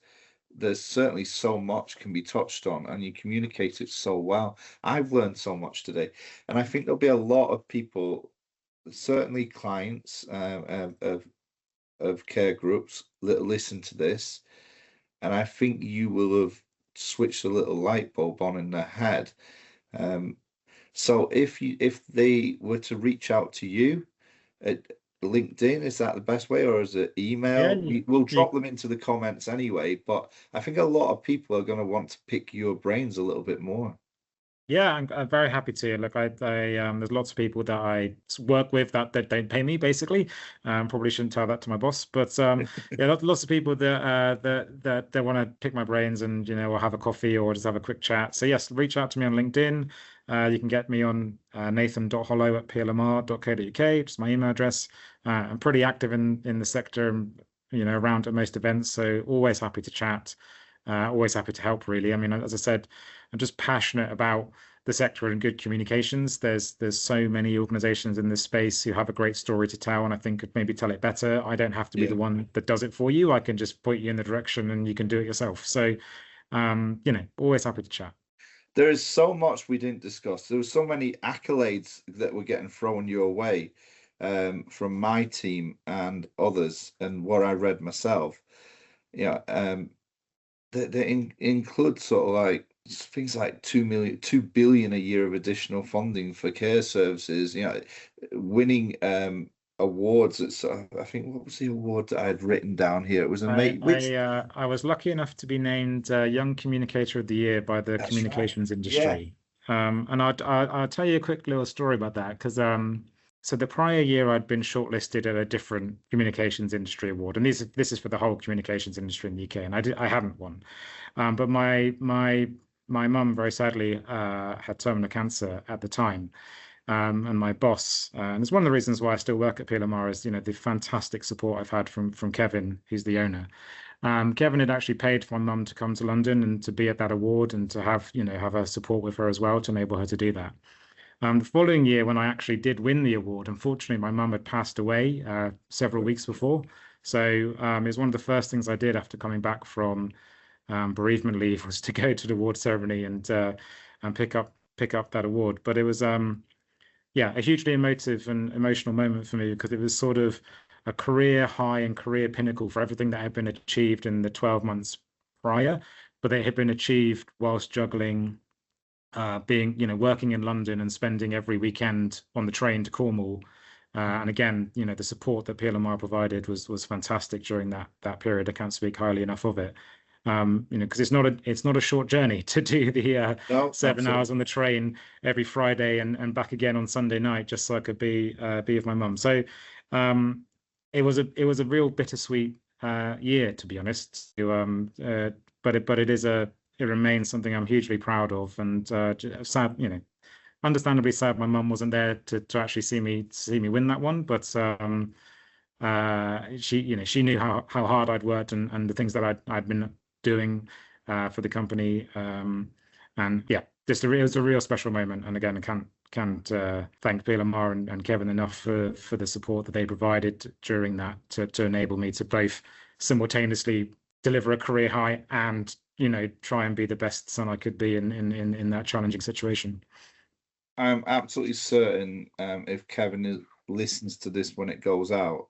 S1: there's certainly so much can be touched on, and you communicate it so well. I've learned so much today, and I think there'll be a lot of people, certainly clients of care groups that listen to this, and I think you will have switched a little light bulb on in their head. Um, so if they were to reach out to you at LinkedIn, is that the best way, or is it
S2: Yeah,
S1: email?
S2: you,
S1: We'll
S2: you
S1: drop them into the comments anyway, but I think a lot of people are going to want to pick your brains a little bit more.
S2: Yeah, I'm very happy to. Look, there's lots of people that I work with that don't pay me, basically. Probably shouldn't tell that to my boss, but yeah, lots of people that want to pick my brains and or have a coffee or just have a quick chat. So yes, reach out to me on LinkedIn. You can get me on nathan.hollow@plmr.co.uk, which is my email address. I'm pretty active in the sector, and around at most events, so always happy to chat. Always happy to help, really. I mean, as I said, I'm just passionate about the sector and good communications. There's so many organizations in this space who have a great story to tell, and I think could maybe tell it better. I don't have to be
S1: Yeah.
S2: the one that does it for you. I can just point you in the direction and you can do it yourself. So, always happy to chat.
S1: There is so much we didn't discuss. There were so many accolades that were getting thrown your way from my team and others, and what I read myself. Yeah, they include sort of like things like 2 billion a year of additional funding for care services. Winning awards. I think, what was the award that I had written down here? It was
S2: I
S1: amazing.
S2: I uh, I was lucky enough to be named Young Communicator of the Year by the
S1: That's right.
S2: communications
S1: Yeah,
S2: industry. And I'll tell you a quick little story about that because so the prior year I'd been shortlisted at a different communications industry award, and this is for the whole communications industry in the UK, and I hadn't won. But my mum very sadly had terminal cancer at the time. And my boss. And it's one of the reasons why I still work at PLMR is, the fantastic support I've had from Kevin, who's the owner. Kevin had actually paid for my mum to come to London and to be at that award and to have her support with her as well to enable her to do that. The following year, when I actually did win the award, unfortunately, my mum had passed away several weeks before. So it was one of the first things I did after coming back from bereavement leave was to go to the award ceremony and pick up that award. But it was yeah, a hugely emotive and emotional moment for me because it was sort of a career high and career pinnacle for everything that had been achieved in the 12 months prior, but they had been achieved whilst juggling working in London and spending every weekend on the train to Cornwall. And again, the support that PLMR provided was fantastic during that period. I can't speak highly enough of it. Because it's not a short journey to do the
S1: no,
S2: 7 hours
S1: absolutely.
S2: on the train every Friday and back again on Sunday night just so I could be with my mum. So it was a real bittersweet year, to be honest. But it remains something I'm hugely proud of, and sad, understandably sad my mum wasn't there to actually see me win that one, but she knew how hard I'd worked and the things that I'd been doing for the company. And yeah, it was a real special moment. And again, I can't thank PLMR and Kevin enough for the support that they provided during that to enable me to both simultaneously deliver a career high and try and be the best son I could be in that challenging situation.
S1: I'm absolutely certain if Kevin listens to this when it goes out,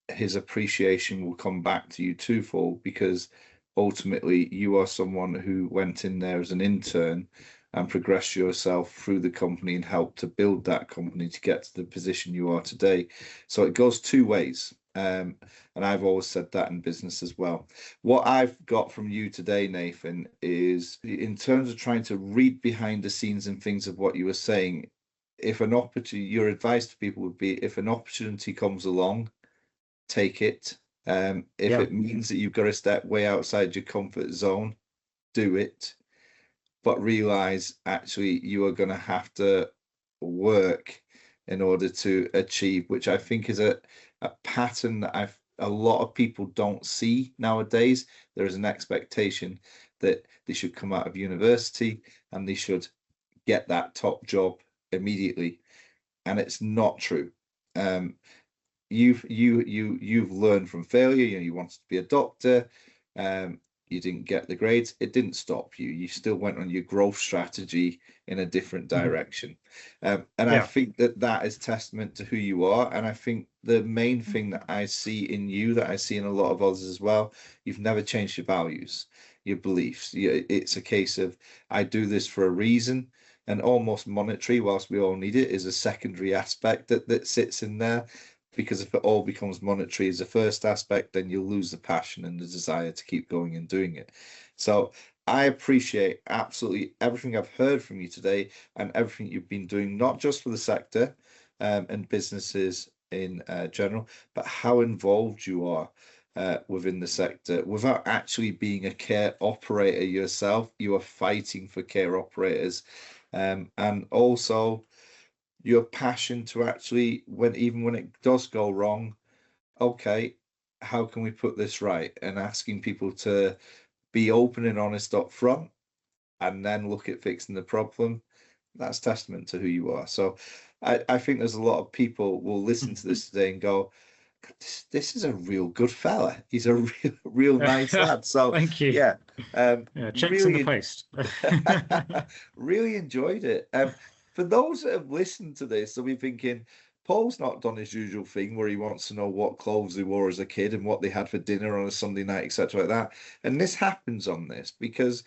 S1: his appreciation will come back to you twofold, because ultimately you are someone who went in there as an intern and progressed yourself through the company and helped to build that company to get to the position you are today. So it goes two ways. And I've always said that in business as well. What I've got from you today, Nathan, is in terms of trying to read behind the scenes and things of what you were saying, if an opportunity, your advice to people would be, if an opportunity comes along, take it. If
S2: Yeah.
S1: it means that you've got to step way outside your comfort zone, do it. But realize actually you are going to have to work in order to achieve, which I think is a pattern that a lot of people don't see nowadays. There is an expectation that they should come out of university and they should get that top job immediately, and it's not true. You've learned from failure. You wanted to be a doctor. You didn't get the grades. It didn't stop you. You still went on your growth strategy in a different direction. And I
S2: Yeah.
S1: think that is testament to who you are. And I think the main thing that I see in you, that I see in a lot of others as well, you've never changed your values, your beliefs. It's a case of, I do this for a reason. And almost monetary, whilst we all need it, is a secondary aspect that sits in there, because if it all becomes monetary as the first aspect, then you'll lose the passion and the desire to keep going and doing it. So I appreciate absolutely everything I've heard from you today and everything you've been doing, not just for the sector and businesses in general, but how involved you are within the sector without actually being a care operator yourself. You are fighting for care operators, and also your passion to actually, even when it does go wrong, okay, how can we put this right? And asking people to be open and honest up front and then look at fixing the problem. That's testament to who you are. So I think there's a lot of people will listen to this today and go, this is a real good fella. He's a real nice lad. So
S2: Thank you.
S1: yeah,
S2: Yeah, checks in the
S1: really,
S2: post.
S1: really enjoyed it. For those that have listened to this, they'll be thinking, Paul's not done his usual thing where he wants to know what clothes they wore as a kid and what they had for dinner on a Sunday night, etc. like that. And this happens on this because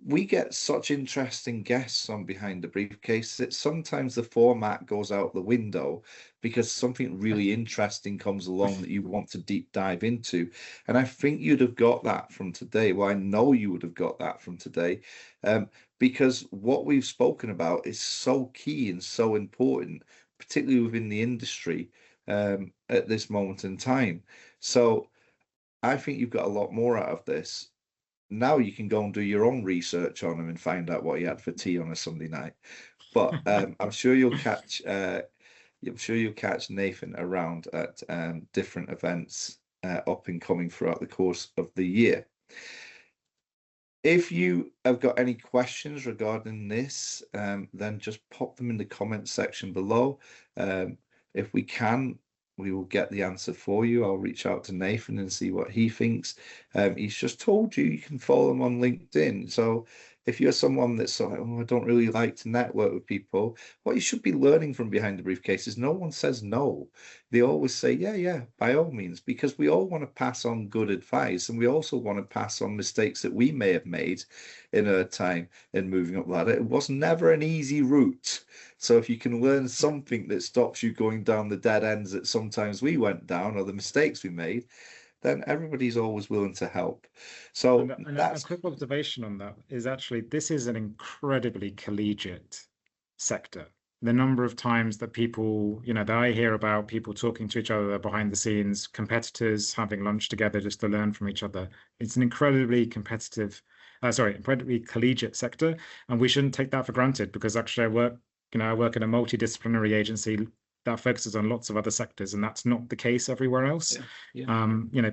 S1: we get such interesting guests on Behind the Briefcase that sometimes the format goes out the window because something really interesting comes along that you want to deep dive into. And I think you'd have got that from today. Well, I know you would have got that from today, because what we've spoken about is so key and so important, particularly within the industry at this moment in time. So I think you've got a lot more out of this. Now you can go and do your own research on him and find out what he had for tea on a Sunday night. But I'm sure you'll catch Nathan around at different events up and coming throughout the course of the year. If you have got any questions regarding this, then just pop them in the comments section below. If we can, we will get the answer for you. I'll reach out to Nathan and see what he thinks. He's just told you can follow him on LinkedIn. So if you're someone that's like, oh, I don't really like to network with people, what you should be learning from Behind the Briefcase is no one says no. They always say, yeah, by all means, because we all want to pass on good advice, and we also want to pass on mistakes that we may have made in our time in moving up ladder. It was never an easy route. So if you can learn something that stops you going down the dead ends that sometimes we went down or the mistakes we made, then everybody's always willing to help. So
S2: And a
S1: that's
S2: quick observation on that is actually this is an incredibly collegiate sector. The number of times that people, that I hear about people talking to each other behind the scenes, competitors having lunch together just to learn from each other. It's an incredibly incredibly collegiate sector, and we shouldn't take that for granted because actually I work in a multidisciplinary agency that focuses on lots of other sectors, and that's not the case everywhere else.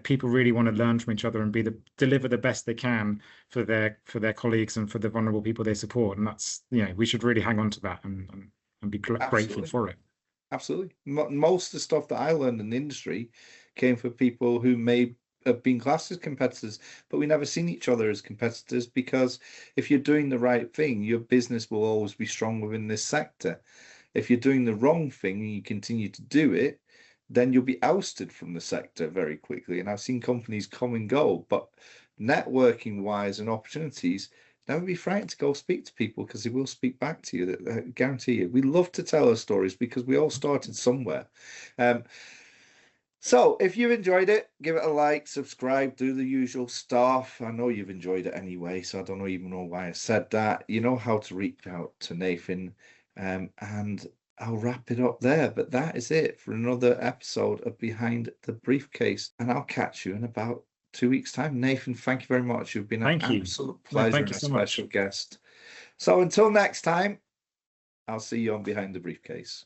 S2: People really want to learn from each other and deliver the best they can for their colleagues and for the vulnerable people they support. And that's, we should really hang on to that and be grateful for it.
S1: Absolutely. Most of the stuff that I learned in the industry came from people who may have been classed as competitors, but we never seen each other as competitors, because if you're doing the right thing, your business will always be strong within this sector. If you're doing the wrong thing and you continue to do it, then you'll be ousted from the sector very quickly. And I've seen companies come and go, but networking wise and opportunities, never be frightened to go speak to people, because they will speak back to you. I guarantee you. We love to tell our stories because we all started somewhere. So if you enjoyed it, give it a like, subscribe, do the usual stuff. I know you've enjoyed it anyway, so I don't even know why I said that. You know how to reach out to Nathan, and I'll wrap it up there. But that is it for another episode of Behind the Briefcase, and I'll catch you in about 2 weeks' time. Nathan, thank you very much. You've been an absolute pleasure and a special guest. So until next time, I'll see you on Behind the Briefcase.